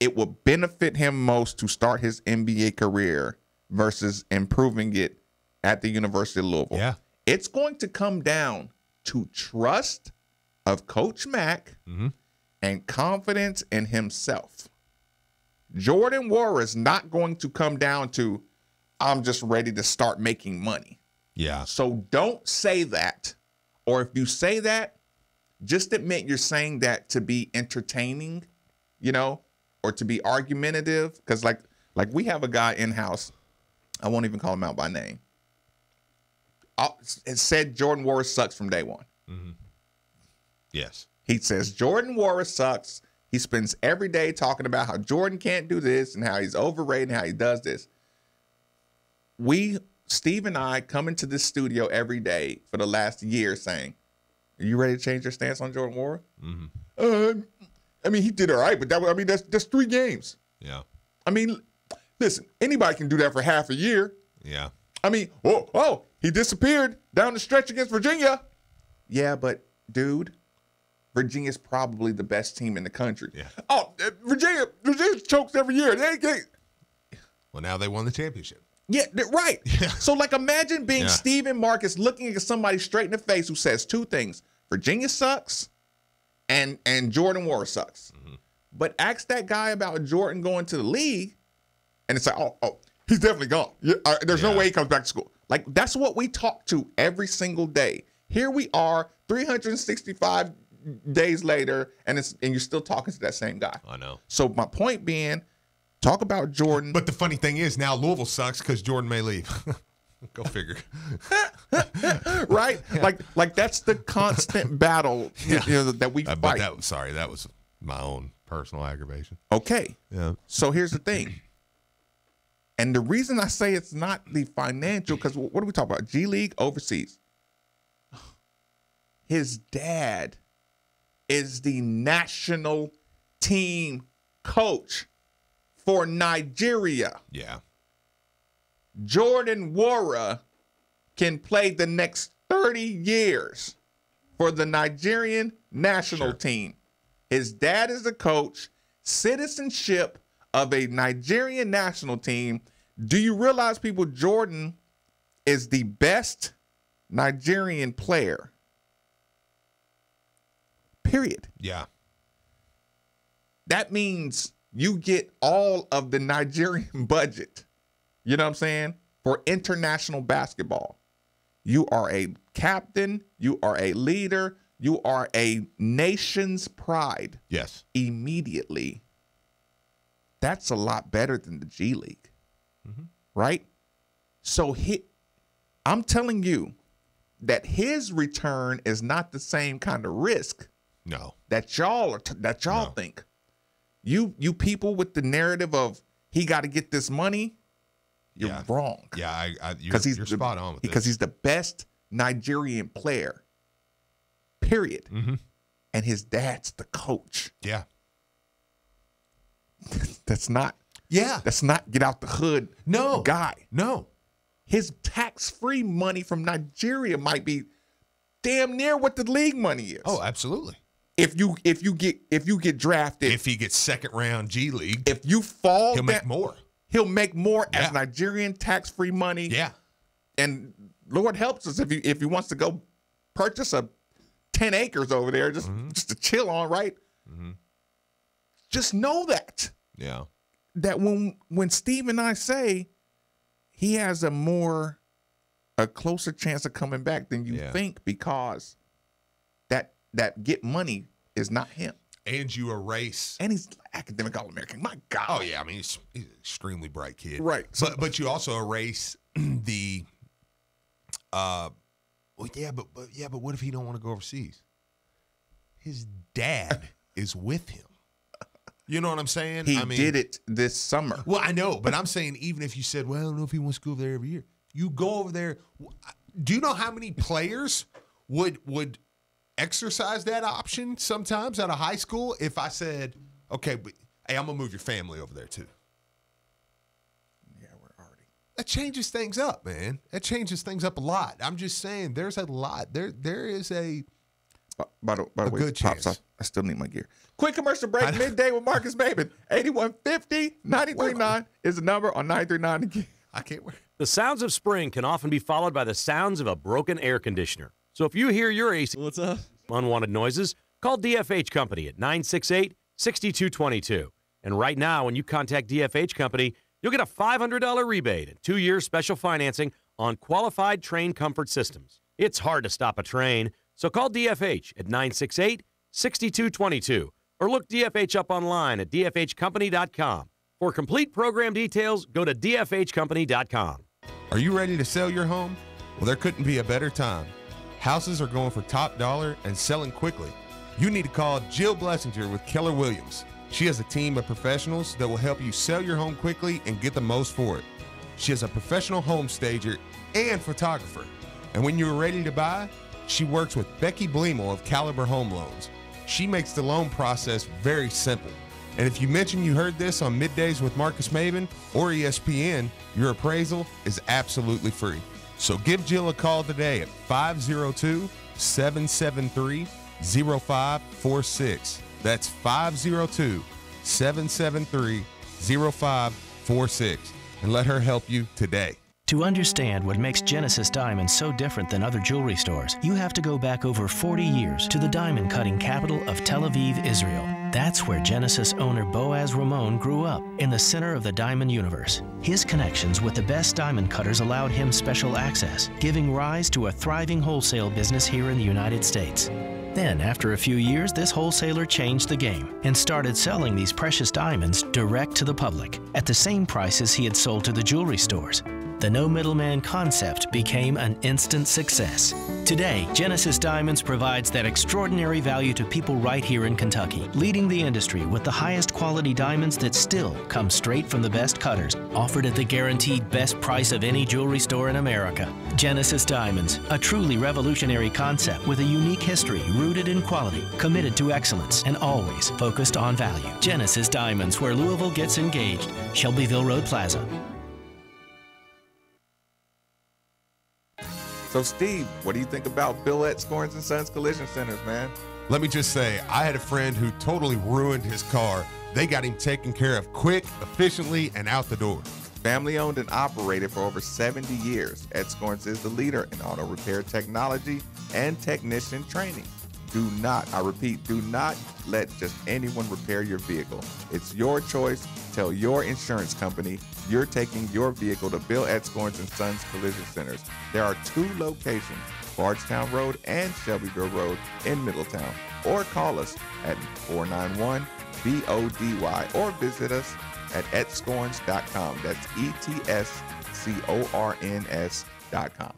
S3: it would benefit him most to start his NBA career versus improving it at the University of Louisville.
S1: Yeah.
S3: It's going to come down to trust of Coach Mack and confidence in himself. Jordan Nwora is not going to come down to, I'm just ready to start making money.
S1: Yeah.
S3: So don't say that. Or if you say that, just admit you're saying that to be entertaining, you know, or to be argumentative. Because like we have a guy in-house, I won't even call him out by name. It said Jordan Nwora sucks from day one.
S1: Yes.
S3: He says Jordan Nwora sucks. He spends every day talking about how Jordan can't do this and how he's overrated and how he does this. Steve and I come into this studio every day for the last year saying, are you ready to change your stance on Jordan Nwora? I mean, he did all right, but that's 3 games.
S1: Yeah.
S3: I mean, listen, anybody can do that for half a year.
S1: Yeah.
S3: I mean, he disappeared down the stretch against Virginia. Yeah, but dude, Virginia's probably the best team in the country.
S1: Yeah.
S3: Oh, Virginia chokes every year.
S1: Well, now they won the championship.
S3: Yeah, right.
S1: Yeah.
S3: So, like, imagine being
S1: Yeah.
S3: Steven Marcus looking at somebody straight in the face who says 2 things: Virginia sucks, and Jordan Nwora sucks. But ask that guy about Jordan going to the league, and it's like, oh, he's definitely gone. Yeah, there's no way he comes back to school. Like, that's what we talk to every single day. Here we are, 365 days later, and you're still talking to that same guy.
S1: I know.
S3: So my point being, talk about Jordan.
S1: But the funny thing is now Louisville sucks because Jordan may leave. Go figure.
S3: Right?
S1: Yeah.
S3: Like that's the constant battle that we fight.
S1: But that was my own personal aggravation.
S3: Okay.
S1: Yeah.
S3: So here's the thing. And the reason I say it's not the financial, because what do we talk about? G League, overseas. His dad is the national team coach for Nigeria.
S1: Yeah.
S3: Jordan Nwora can play the next 30 years for the Nigerian national team. His dad is the coach, citizenship of a Nigerian national team. Do you realize, people, Jordan is the best Nigerian player? Period.
S1: Yeah.
S3: That means you get all of the Nigerian budget. You know what I'm saying? For international basketball. You are a captain. You are a leader. You are a nation's pride.
S1: Yes.
S3: Immediately. That's a lot better than the G League. Right? So I'm telling you that his return is not the same kind of risk.
S1: No.
S3: That y'all think. You people with the narrative of he got to get this money, you're wrong.
S1: Yeah, you're spot on with
S3: because
S1: this.
S3: he's the best Nigerian player. Period. And his dad's the coach.
S1: Yeah.
S3: That's not get out the hood guy.
S1: No.
S3: His tax-free money from Nigeria might be damn near what the league money is.
S1: Oh, absolutely.
S3: If you get drafted,
S1: if he gets second round G League,
S3: if you fall,
S1: he'll make more.
S3: He'll make more as Nigerian tax-free money.
S1: Yeah.
S3: And Lord helps us if he wants to go purchase 10 acres over there just to chill on, right? Just know that.
S1: Yeah.
S3: That when Steve and I say he has a closer chance of coming back than you think, because that get money is not him.
S1: And you erase.
S3: And he's academic All-American. My God.
S1: Oh, yeah. I mean, he's an extremely bright kid.
S3: Right.
S1: But you also erase the but what if he don't want to go overseas? His dad is with him. You know what I'm saying?
S3: He did it this summer.
S1: Well, I know, but I'm saying even if you said, well, I don't know if he wants to go over there every year. You go over there. Do you know how many players would exercise that option sometimes out of high school if I said, okay, but hey, I'm going to move your family over there too?
S3: Yeah, we're already.
S1: That changes things up, man. That changes things up a lot. I'm just saying there's a lot. There is a
S3: by the way,
S1: good chance.
S3: Pops, I still need my gear. Quick commercial break, midday with Marcus Maben. 8150-939 is the number on 939 again.
S1: I can't wait.
S16: The sounds of spring can often be followed by the sounds of a broken air conditioner. So if you hear your AC unwanted noises, call DFH Company at 968-6222. And right now, when you contact DFH Company, you'll get a $500 rebate and 2-year special financing on qualified train comfort systems. It's hard to stop a train, so call DFH at 968-6222 or look DFH up online at dfhcompany.com. For complete program details, go to dfhcompany.com.
S1: Are you ready to sell your home? Well, there couldn't be a better time. Houses are going for top dollar and selling quickly. You need to call Jill Blessinger with Keller Williams. She has a team of professionals that will help you sell your home quickly and get the most for it. She is a professional home stager and photographer. And when you're ready to buy, she works with Becky Bleemel of Caliber Home Loans. She makes the loan process very simple. And if you mention you heard this on Middays with Marcus Maben or ESPN, your appraisal is absolutely free. So give Jill a call today at 502-773-0546. That's 502-773-0546. And let her help you today.
S17: To understand what makes Genesis Diamonds so different than other jewelry stores, you have to go back over 40 years to the diamond cutting capital of Tel Aviv, Israel. That's where Genesis owner Boaz Ramon grew up, in the center of the diamond universe. His connections with the best diamond cutters allowed him special access, giving rise to a thriving wholesale business here in the United States. Then, after a few years, this wholesaler changed the game and started selling these precious diamonds direct to the public at the same prices he had sold to the jewelry stores. The no middleman concept became an instant success. Today, Genesis Diamonds provides that extraordinary value to people right here in Kentucky, leading the industry with the highest quality diamonds that still come straight from the best cutters, offered at the guaranteed best price of any jewelry store in America. Genesis Diamonds, a truly revolutionary concept with a unique history rooted in quality, committed to excellence, and always focused on value. Genesis Diamonds, where Louisville gets engaged. Shelbyville Road Plaza.
S3: So, Steve, what do you think about Bill at Scorns & Sons Collision Centers, man?
S1: Let me just say, I had a friend who totally ruined his car. They got him taken care of quick, efficiently, and out the door.
S3: Family owned and operated for over 70 years, Ed Scorns is the leader in auto repair technology and technician training. Do not, I repeat, do not let just anyone repair your vehicle. It's your choice. Tell your insurance company you're taking your vehicle to Bill at Scorns & Sons Collision Centers. There are 2 locations, Bardstown Road and Shelbyville Road in Middletown. Or call us at 491-BODY or visit us at etscorns.com. That's ETSCORNS.com.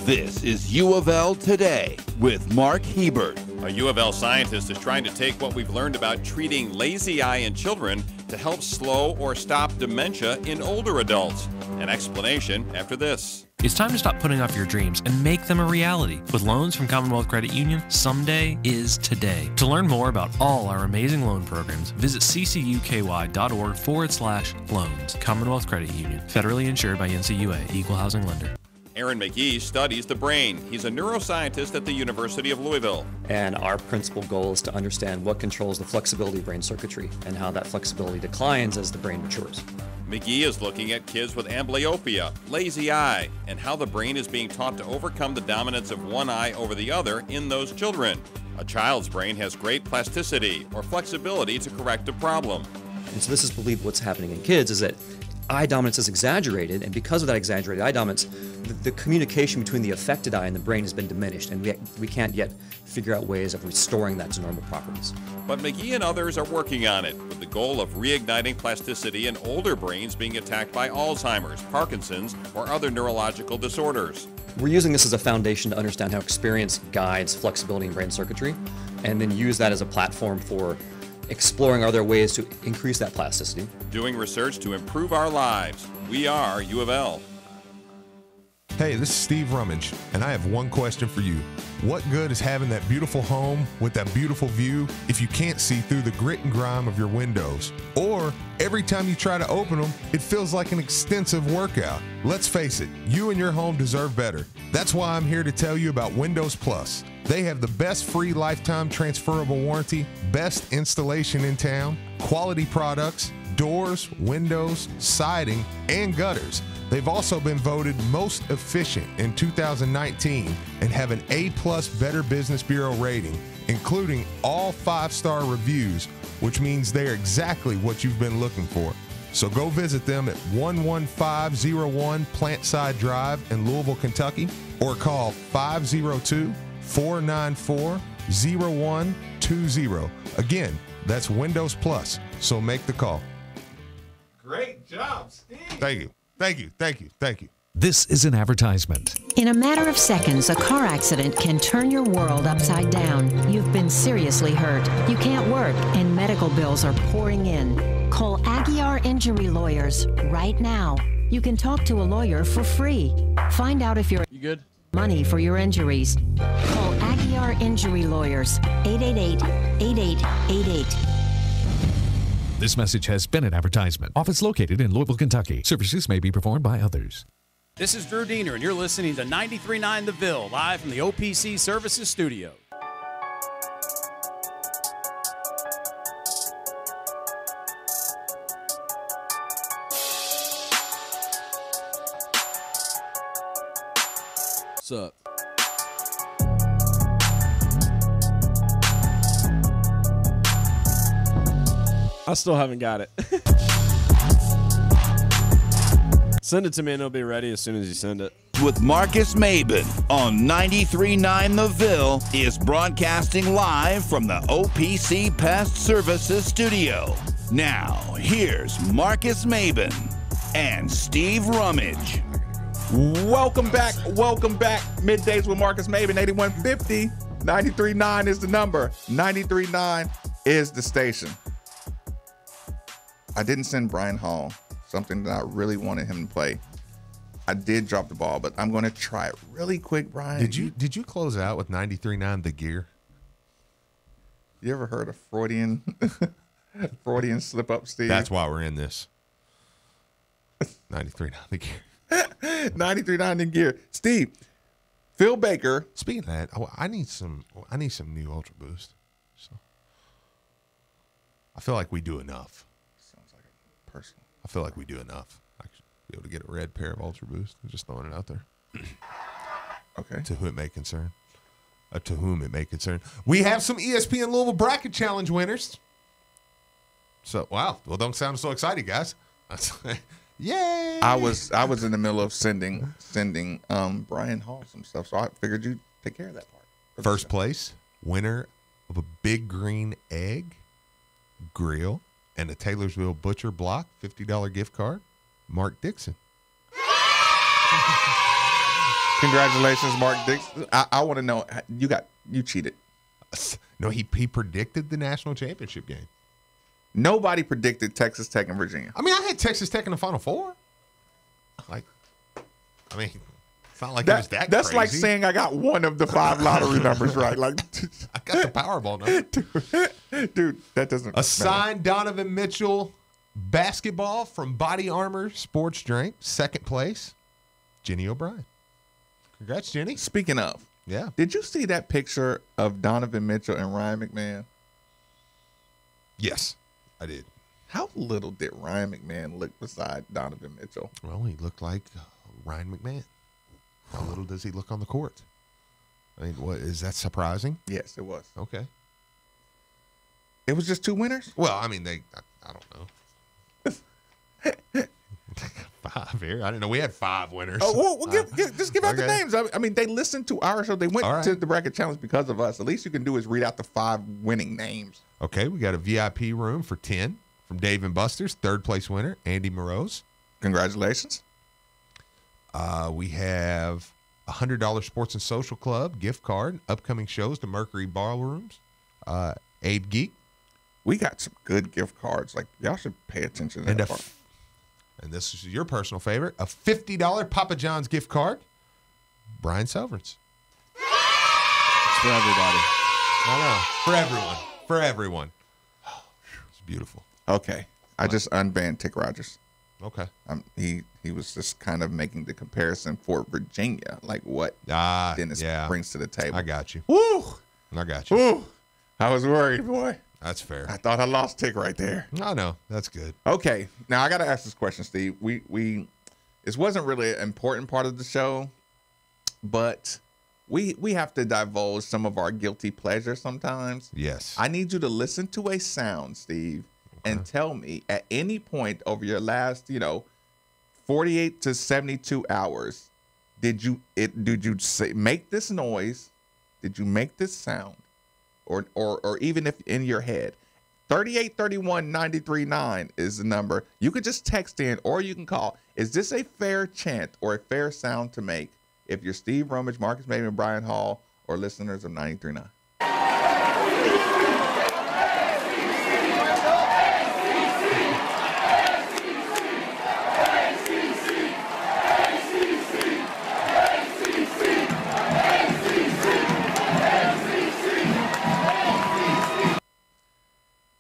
S15: This is U of L Today with Mark Hebert.
S6: A U of L scientist is trying to take what we've learned about treating lazy eye in children to help slow or stop dementia in older adults. An explanation after this.
S18: It's time to stop putting off your dreams and make them a reality. With loans from Commonwealth Credit Union, someday is today. To learn more about all our amazing loan programs, visit ccuky.org/loans. Commonwealth Credit Union, federally insured by NCUA, Equal Housing Lender.
S6: Aaron McGee studies the brain. He's a neuroscientist at the University of Louisville.
S19: And our principal goal is to understand what controls the flexibility of brain circuitry and how that flexibility declines as the brain matures.
S6: McGee is looking at kids with amblyopia, lazy eye, and how the brain is being taught to overcome the dominance of one eye over the other in those children. A child's brain has great plasticity or flexibility to correct a problem.
S19: And so this is believed what's happening in kids is that eye dominance is exaggerated, and because of that exaggerated eye dominance, the communication between the affected eye and the brain has been diminished, and we can't yet figure out ways of restoring that to normal properties.
S6: But McGee and others are working on it, with the goal of reigniting plasticity in older brains being attacked by Alzheimer's, Parkinson's, or other neurological disorders.
S19: We're using this as a foundation to understand how experience guides flexibility in brain circuitry, and then use that as a platform for exploring are there ways to increase that plasticity.
S6: Doing research to improve our lives. We are U of L.
S1: Hey, this is Steve Rummage, and I have one question for you. What good is having that beautiful home with that beautiful view if you can't see through the grit and grime of your windows? Or every time you try to open them, it feels like an extensive workout. Let's face it, you and your home deserve better. That's why I'm here to tell you about Windows Plus. They have the best free lifetime transferable warranty, best installation in town, quality products, doors, windows, siding, and gutters. They've also been voted most efficient in 2019 and have an A+ Better Business Bureau rating, including all 5-star reviews, which means they're exactly what you've been looking for. So go visit them at 11501 Plantside Drive in Louisville, Kentucky, or call 502-494-0120. Again, that's Windows Plus, so make the call.
S3: Great job, Steve.
S1: Thank you. Thank you. Thank you. Thank you.
S20: This is an advertisement.
S21: In a matter of seconds, a car accident can turn your world upside down. You've been seriously hurt. You can't work, and medical bills are pouring in. Call Aguiar Injury Lawyers right now. You can talk to a lawyer for free. Find out if you're
S2: good?
S21: Money for your injuries. Call Aguiar Injury Lawyers, 888-8888.
S20: This message has been an advertisement. Office located in Louisville, Kentucky. Services may be performed by others.
S22: This is Drew Diener, and you're listening to 93.9 The Ville, live from the OPC Services Studio.
S2: What's up? I still haven't got it. Send it to me and it'll be ready as soon as you send it.
S15: With Marcus Maben on 93.9 The Ville is broadcasting live from the OPC Pest Services Studio. Now, here's Marcus Maben and Steve Rummage.
S3: Welcome back. Middays with Marcus Maben, 8150. 93.9 is the number. 93.9 is the station. I didn't send Brian Hall something that I really wanted him to play. I did drop the ball, but I'm going to try it really quick, Brian.
S1: Did you close out with 93.9 The Gear?
S3: You ever heard of Freudian slip up, Steve?
S1: That's why we're in this. 93.9 The Gear.
S3: 93.9 The Gear. Steve, Phil Baker.
S1: Speaking of that, I need some new Ultra Boost. So I feel like we do enough.
S3: Personal.
S1: I feel like we do enough. I should be able to get a red pair of Ultra Boost. I'm just throwing it out there.
S3: Okay.
S1: To whom it may concern. We have some ESPN Louisville Bracket Challenge winners. So, wow. Well, don't sound so excited, guys. Yay!
S3: I was in the middle of sending Brian Hall some stuff, so I figured you'd take care of that part.
S1: First place, winner of a Big Green Egg Grill and a Taylorsville Butcher Block $50 gift card, Mark Dixon.
S3: Congratulations, Mark Dixon. I want to know, you cheated.
S1: No, he predicted the national championship game.
S3: Nobody predicted Texas Tech and Virginia.
S1: I mean, I had Texas Tech in the Final Four. It's not like
S3: that's
S1: crazy.
S3: Like saying I got one of the 5 lottery numbers right. Like
S1: I got the Powerball number.
S3: Dude, that doesn't
S1: matter. Signed Donovan Mitchell basketball from Body Armor Sports Drink. Second place, Jenny O'Brien. Congrats, Jenny.
S3: Speaking of,
S1: yeah.
S3: Did you see that picture of Donovan Mitchell and Ryan McMahon?
S1: Yes, I did.
S3: How little did Ryan McMahon look beside Donovan Mitchell?
S1: Well, he looked like Ryan McMahon. How little does he look on the court? I mean, what is that surprising?
S3: Yes, it was.
S1: Okay.
S3: It was just 2 winners?
S1: Well, I mean, I don't know. 5 here. I didn't know we had 5 winners.
S3: Oh, well, just give out the names. I mean, they listened to our show. They went to the Bracket Challenge because of us. The least you can do is read out the 5 winning names.
S1: Okay, we got a VIP room for 10 from Dave and Buster's. 3rd place winner, Andy Morose.
S3: Congratulations.
S1: We have a $100 Sports and Social Club gift card, upcoming shows to Mercury Ballrooms. Abe Geek.
S3: We got some good gift cards. Like, y'all should pay attention to that part.
S1: And this is your personal favorite, a $50 Papa John's gift card Brian Severance.
S2: It's for everybody.
S1: I know. For everyone. For everyone. It's beautiful.
S3: Okay. I just unbanned Tick Rogers.
S1: Okay.
S3: He was just kind of making the comparison for Virginia, like what Dennis brings to the table.
S1: I got you.
S3: Woo!
S1: I got you.
S3: Woo! I was worried, boy.
S1: That's fair.
S3: I thought I lost Tick right there.
S1: I know. That's good.
S3: Okay. Now I got to ask this question, Steve. This wasn't really an important part of the show, but we have to divulge some of our guilty pleasures sometimes.
S1: Yes.
S3: I need you to listen to a sound, Steve, and tell me at any point over your last, 48 to 72 hours, did you make this noise? Did you make this sound? Or even if in your head. 3831-939 is the number. You could just text in or you can call. Is this a fair chant or a fair sound to make if you're Steve Rummage, Marcus Maven, Brian Hall, or listeners of 93.9?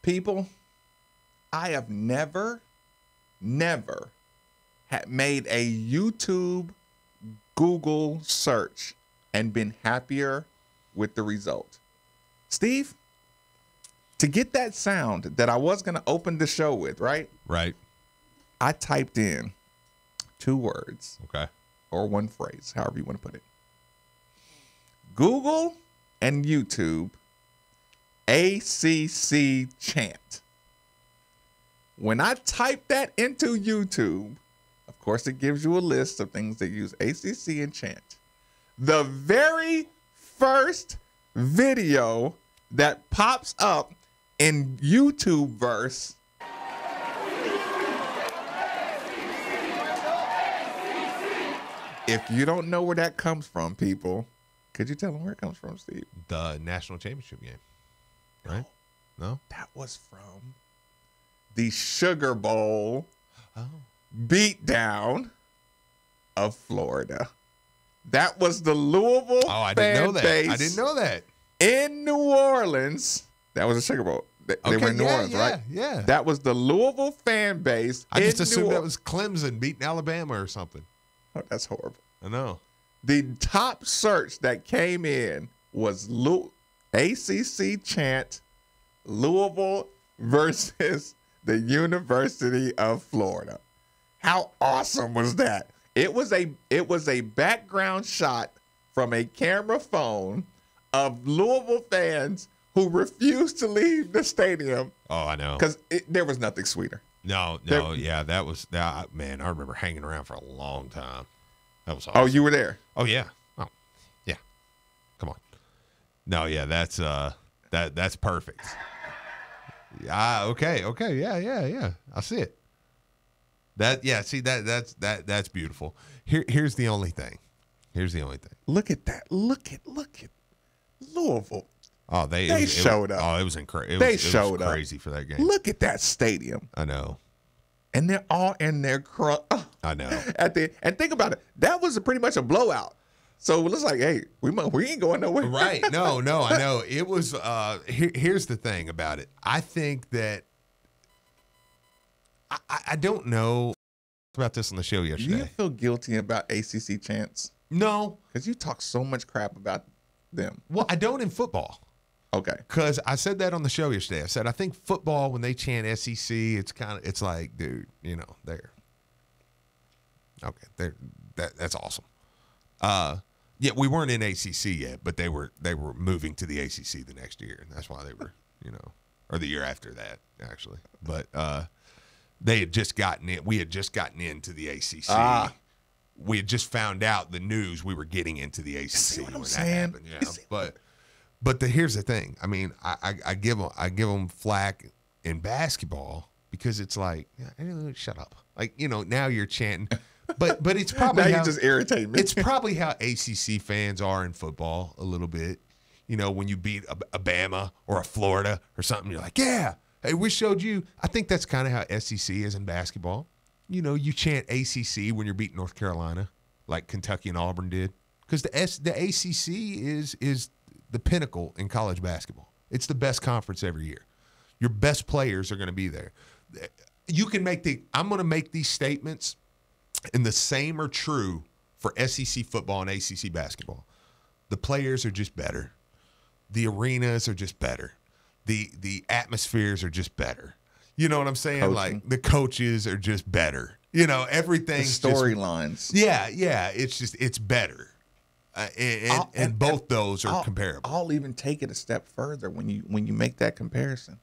S3: People, I have never made a YouTube Google search and been happier with the result. Steve, to get that sound that I was going to open the show with, right?
S1: Right.
S3: I typed in 2 words.
S1: Okay.
S3: Or one phrase, however you want to put it. Google and YouTube ACC chant. When I type that into YouTube, of course, it gives you a list of things that use ACC and chant. The very first video that pops up in YouTube verse if you don't know where that comes from, people, could you tell them where it comes from, Steve?
S1: The national championship game. Right? No?
S3: That was from the Sugar Bowl beatdown of Florida. That was the Louisville
S1: I didn't know that.
S3: base
S1: I didn't know that.
S3: in New Orleans. That was a Sugar Bowl. They were in New Orleans, right?
S1: Yeah.
S3: That was the Louisville fan base.
S1: I just
S3: in
S1: assumed
S3: New
S1: that was Clemson beating Alabama or something.
S3: Oh, that's horrible.
S1: I know.
S3: The top search that came in was ACC chant Louisville versus the University of Florida. How awesome was that? It was a background shot from a camera phone of Louisville fans who refused to leave the stadium.
S1: Oh, I know.
S3: Because there was nothing sweeter.
S1: No, yeah, that was that. Man, I remember hanging around for a long time. That was awesome.
S3: Oh, you were there?
S1: Oh, yeah. Oh, yeah. Come on. No, yeah, that's perfect. Okay, yeah. I see it. That's beautiful. Here's the only thing.
S3: Look at that. Look at Louisville.
S1: Oh, they
S3: showed up.
S1: Oh, it was incredible.
S3: They showed up.
S1: Crazy for that game.
S3: Look at that stadium.
S1: I know.
S3: And they're all in their
S1: I know.
S3: And think about it. That was pretty much a blowout. So it's like, hey, we ain't going nowhere.
S1: Right. No, I know. It was here's the thing about it. I think that I don't know about this on the show yesterday.
S3: Do you feel guilty about ACC chants?
S1: No.
S3: Because you talk so much crap about them.
S1: Well, I don't in football.
S3: Okay.
S1: Because I said that on the show yesterday. I said I think football, when they chant SEC, it's like, dude, they're okay. That's awesome. Yeah, we weren't in ACC yet, but they were moving to the ACC the next year, and that's why they were, or the year after that actually. But they had just gotten in. We had just gotten into the ACC. We had just found out the news we were getting into the ACC when that happened. Yeah, but here's the thing. I mean, I give them flack in basketball because it's like, shut up. Like, now you're chanting. But it's probably
S3: now you just irritate me.
S1: It's probably how ACC fans are in football a little bit. When you beat a Bama or a Florida or something, you're like, yeah, hey, we showed you. I think that's kind of how SEC is in basketball. You chant ACC when you're beating North Carolina, like Kentucky and Auburn did. because the ACC is the pinnacle in college basketball. It's the best conference every year. Your best players are going to be there. I'm going to make these statements, and the same are true for SEC football and ACC basketball. The players are just better. The arenas are just better. The atmospheres are just better. You know what I'm saying?
S3: Coaching.
S1: Like the coaches are just better. Everything.
S3: Storylines.
S1: Yeah. It's better. And both those are comparable.
S3: I'll even take it a step further when you make that comparison.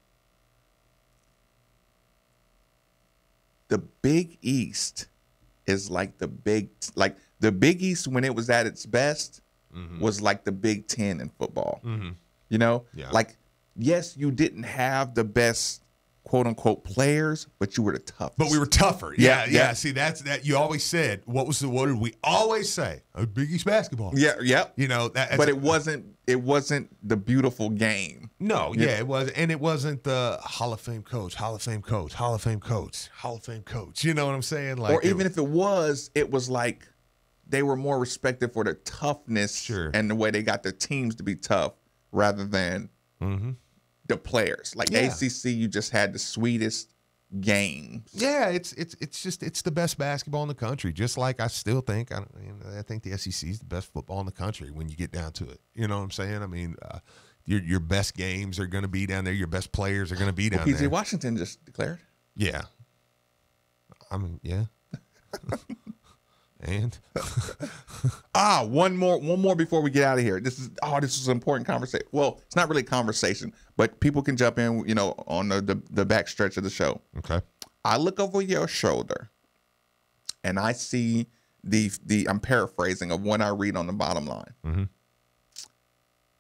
S3: The Big East is like the Big East when it was at its best was like the Big Ten in football. Yeah. Like, yes, you didn't have the best quote unquote players, but you were the toughest.
S1: But we were tougher. Yeah. See, that's that you always said. What did we always say? Big East basketball.
S3: Yeah.
S1: But
S3: it wasn't the beautiful game.
S1: No, it was, and it wasn't the Hall of Fame coach, Hall of Fame coach, Hall of Fame coach, Hall of Fame coach. You know what I'm saying? Like,
S3: or even if it was like they were more respected for their toughness and the way they got their teams to be tough rather than the players. Like ACC, you just had the sweetest games.
S1: Yeah, it's the best basketball in the country. Just like I still think I think the SEC is the best football in the country when you get down to it. You know what I'm saying? I mean, your best games are going to be down there. Your best players are going to be down there.
S3: PJ Washington just declared.
S1: Yeah. I mean, yeah. And
S3: one more before we get out of here. This is an important conversation. Well, it's not really a conversation, but people can jump in, on the back stretch of the show.
S1: Okay.
S3: I look over your shoulder and I see the I'm paraphrasing of what I read on the bottom line.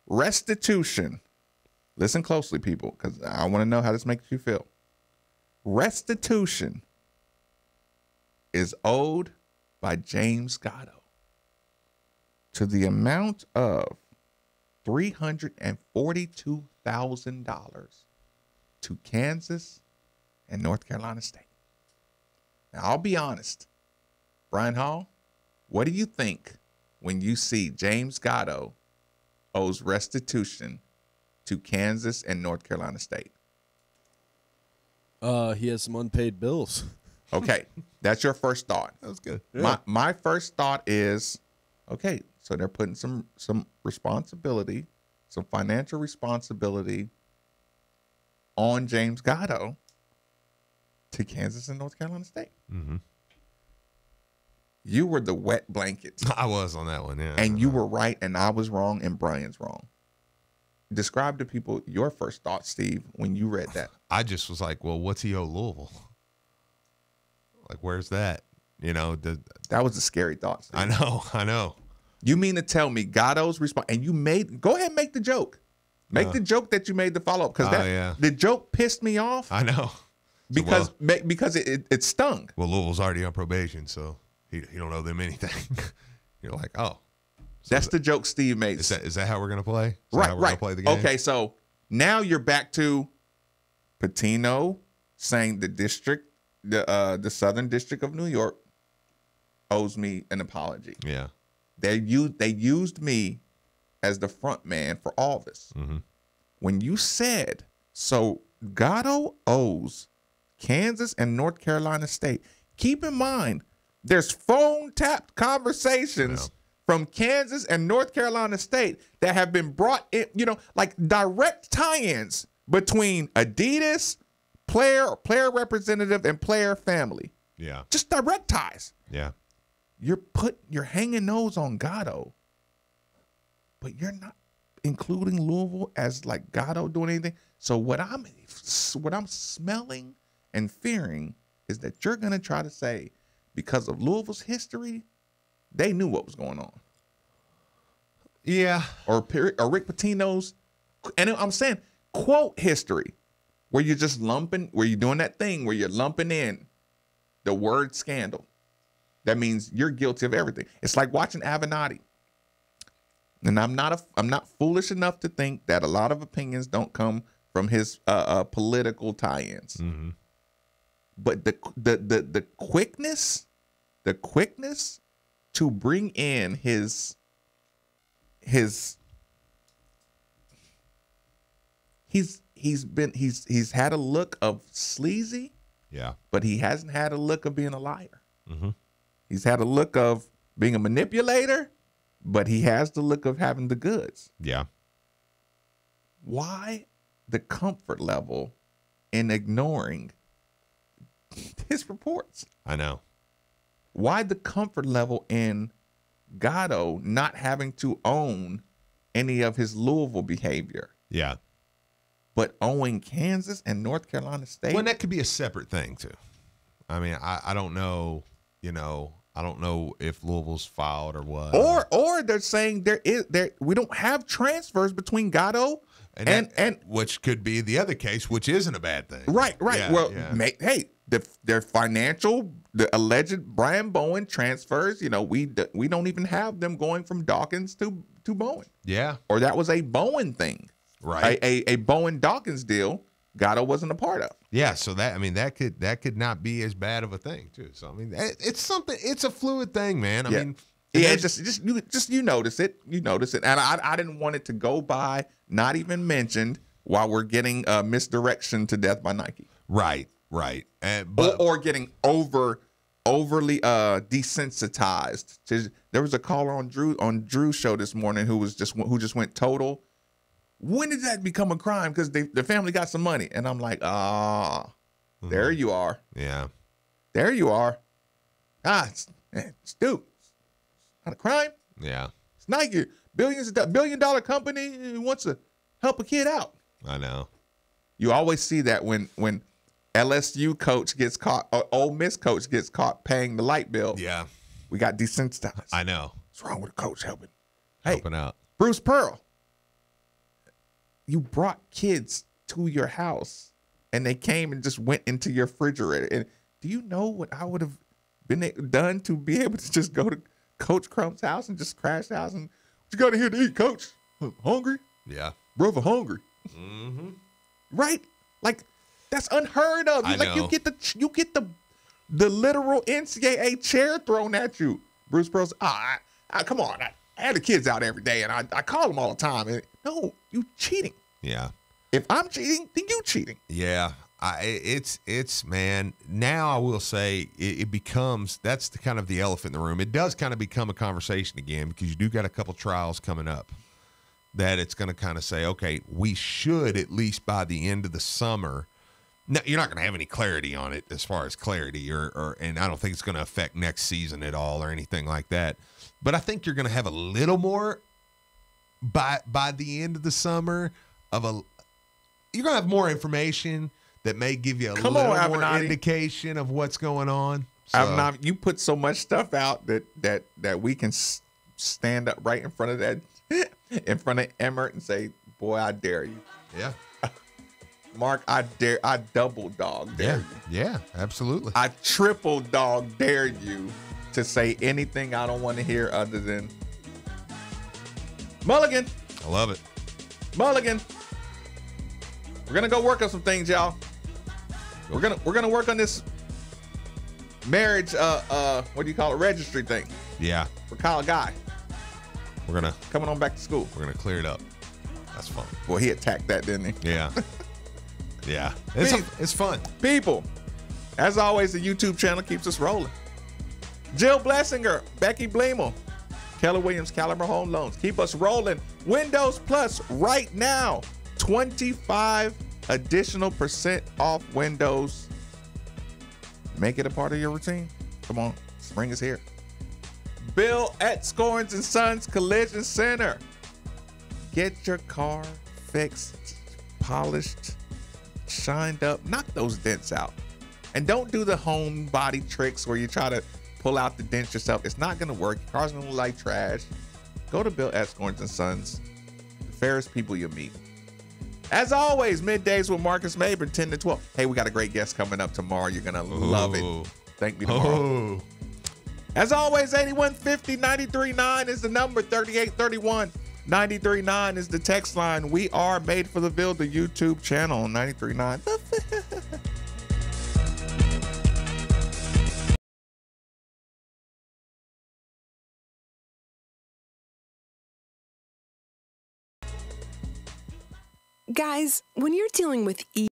S3: Restitution. Listen closely, people, because I want to know how this makes you feel. Restitution is owed by James Gatto to the amount of $342,000 to Kansas and North Carolina State. Now, I'll be honest. Brian Hall, what do you think when you see James Gatto owes restitution to Kansas and North Carolina State?
S2: He has some unpaid bills.
S3: Okay, that's your first thought.
S1: That was good.
S2: Yeah.
S3: My first thought is, okay, so they're putting some responsibility, some financial responsibility on James Gatto to Kansas and North Carolina State. You were the wet blanket.
S1: I was on that one, yeah.
S3: And you were right, and I was wrong, and Brian's wrong. Describe to people your first thought, Steve, when you read that.
S1: I just was like, well, what's he owe Louisville? Like, where's that?
S3: That was a scary thought, Steve.
S1: I know.
S3: You mean to tell me Gatto's response, and go ahead and make the joke. Make the joke that you made the follow-up, because the joke pissed me off.
S1: I know.
S3: Because it stung.
S1: Well, Louisville's already on probation, so he don't owe them anything. You're like, oh. So
S3: that's the joke Steve made.
S1: Is that how we're going to play?
S3: Right.
S1: Gonna play the game?
S3: Okay, so now you're back to Patino saying the Southern District of New York owes me an apology.
S1: Yeah.
S3: They used me as the front man for all this. When you said, so Gatto owes Kansas and North Carolina State, keep in mind, there's phone-tapped conversations from Kansas and North Carolina State that have been brought in, like direct tie-ins between Adidas, player representative, and player family.
S1: Yeah.
S3: Just direct ties.
S1: Yeah.
S3: You're hanging nose on Gatto, but you're not including Louisville as like Gatto doing anything. So what I'm smelling and fearing is that you're gonna try to say, because of Louisville's history, they knew what was going on.
S1: Yeah.
S3: Or Rick Pitino's, and I'm saying quote history, where you're just where you're doing that thing where you're lumping in the word scandal. That means you're guilty of everything. It's like watching Avenatti. And I'm not foolish enough to think that a lot of opinions don't come from his political tie-ins. But the quickness to bring in his he's had a look of sleazy, but he hasn't had a look of being a liar.
S1: Mm-hmm.
S3: He's had a look of being a manipulator, but he has the look of having the goods.
S1: Yeah.
S3: Why the comfort level in ignoring his reports?
S1: I know.
S3: Why the comfort level in Gatto not having to own any of his Louisville behavior?
S1: Yeah.
S3: But owing Kansas and North Carolina State?
S1: Well, that could be a separate thing, too. I mean, I don't know, I don't know if Louisville's filed or what.
S3: Or they're saying we don't have transfers between Gatto and
S1: which could be the other case, which isn't a bad thing.
S3: Right.
S1: Yeah,
S3: well,
S1: yeah.
S3: Hey, their the alleged Brian Bowen transfers, we don't even have them going from Dawkins to Bowen.
S1: Yeah.
S3: Or that was a Bowen thing.
S1: Right.
S3: A Bowen Dawkins deal Gatto wasn't a part of.
S1: Yeah, so that could not be as bad of a thing too. So I mean, it's a fluid thing, man. I mean,
S3: just you notice it, and I didn't want it to go by, not even mentioned, while we're getting misdirection to death by Nike.
S1: Right.
S3: Or getting overly desensitized. There was a caller on Drew's show this morning who just went total. When did that become a crime? Because the family got some money. And I'm like, there you are.
S1: Yeah.
S3: There you are. It's not a crime.
S1: Yeah.
S3: It's Nike. $1 billion company who wants to help a kid out.
S1: I know.
S3: You always see that when LSU coach gets caught, or Ole Miss coach gets caught paying the light bill.
S1: Yeah.
S3: We got desensitized.
S1: I know.
S3: What's wrong with the coach helping
S1: out?
S3: Bruce Pearl. You brought kids to your house and they came and just went into your refrigerator. And do you know what I would have done to be able to just go to Coach Crumb's house and just crash the house and, what you got in here to eat, Coach? Hungry?
S1: Yeah.
S3: Brother hungry.
S1: Mm-hmm.
S3: Right? Like, that's unheard of.
S1: I know.
S3: You get the literal NCAA chair thrown at you. Bruce Pearl's, come on. I had the kids out every day and I call them all the time. And, no, you cheating.
S1: Yeah.
S3: If I'm cheating, then you cheating.
S1: Yeah. It's man, now I will say it becomes, that's the kind of the elephant in the room. It does kind of become a conversation again because you do got a couple trials coming up that it's going to kind of say, okay, we should at least by the end of the summer. Now, you're not going to have any clarity on it as far as clarity and I don't think it's going to affect next season at all or anything like that. But I think you're going to have a little more by the end of the summer you're going to have more information that may give you a little more indication of what's going on. So.
S3: You put so much stuff out that we can stand up right in front of that, in front of Emmert and say, boy, I dare you.
S1: Yeah.
S3: Mark, I double dog dare you.
S1: Yeah, absolutely.
S3: I triple dog dare you to say anything I don't want to hear other than Mulligan.
S1: I love it.
S3: Mulligan. We're gonna go work on some things, y'all. We're gonna work on this marriage what do you call it, registry thing.
S1: Yeah.
S3: For Kyle Guy.
S1: We're gonna
S3: coming on back to school.
S1: We're gonna clear it up. That's fun.
S3: Well, he attacked that, didn't he?
S1: Yeah. Yeah. It's fun.
S3: People, as always, the YouTube channel keeps us rolling. Jill Blessinger, Becky Bleemel, Keller Williams Caliber Home Loans. Keep us rolling. Windows Plus right now. 25 additional % off Windows. Make it a part of your routine. Come on, spring is here. Bill at Scorns & Sons Collision Center. Get your car fixed, polished, shined up. Knock those dents out. And don't do the home body tricks where you try to pull out the dents yourself. It's not going to work. Your car's going to look like trash. Go to Bill at Scorns & Sons. The fairest people you'll meet. As always, middays with Marcus Maber, 10 to 12. Hey, we got a great guest coming up tomorrow. You're going to love it. Thank me tomorrow. As always, 8150-939 is the number. 3831-939 is the text line. We are Made for the Ville, the YouTube channel on 93.9.
S4: Guys, when you're dealing with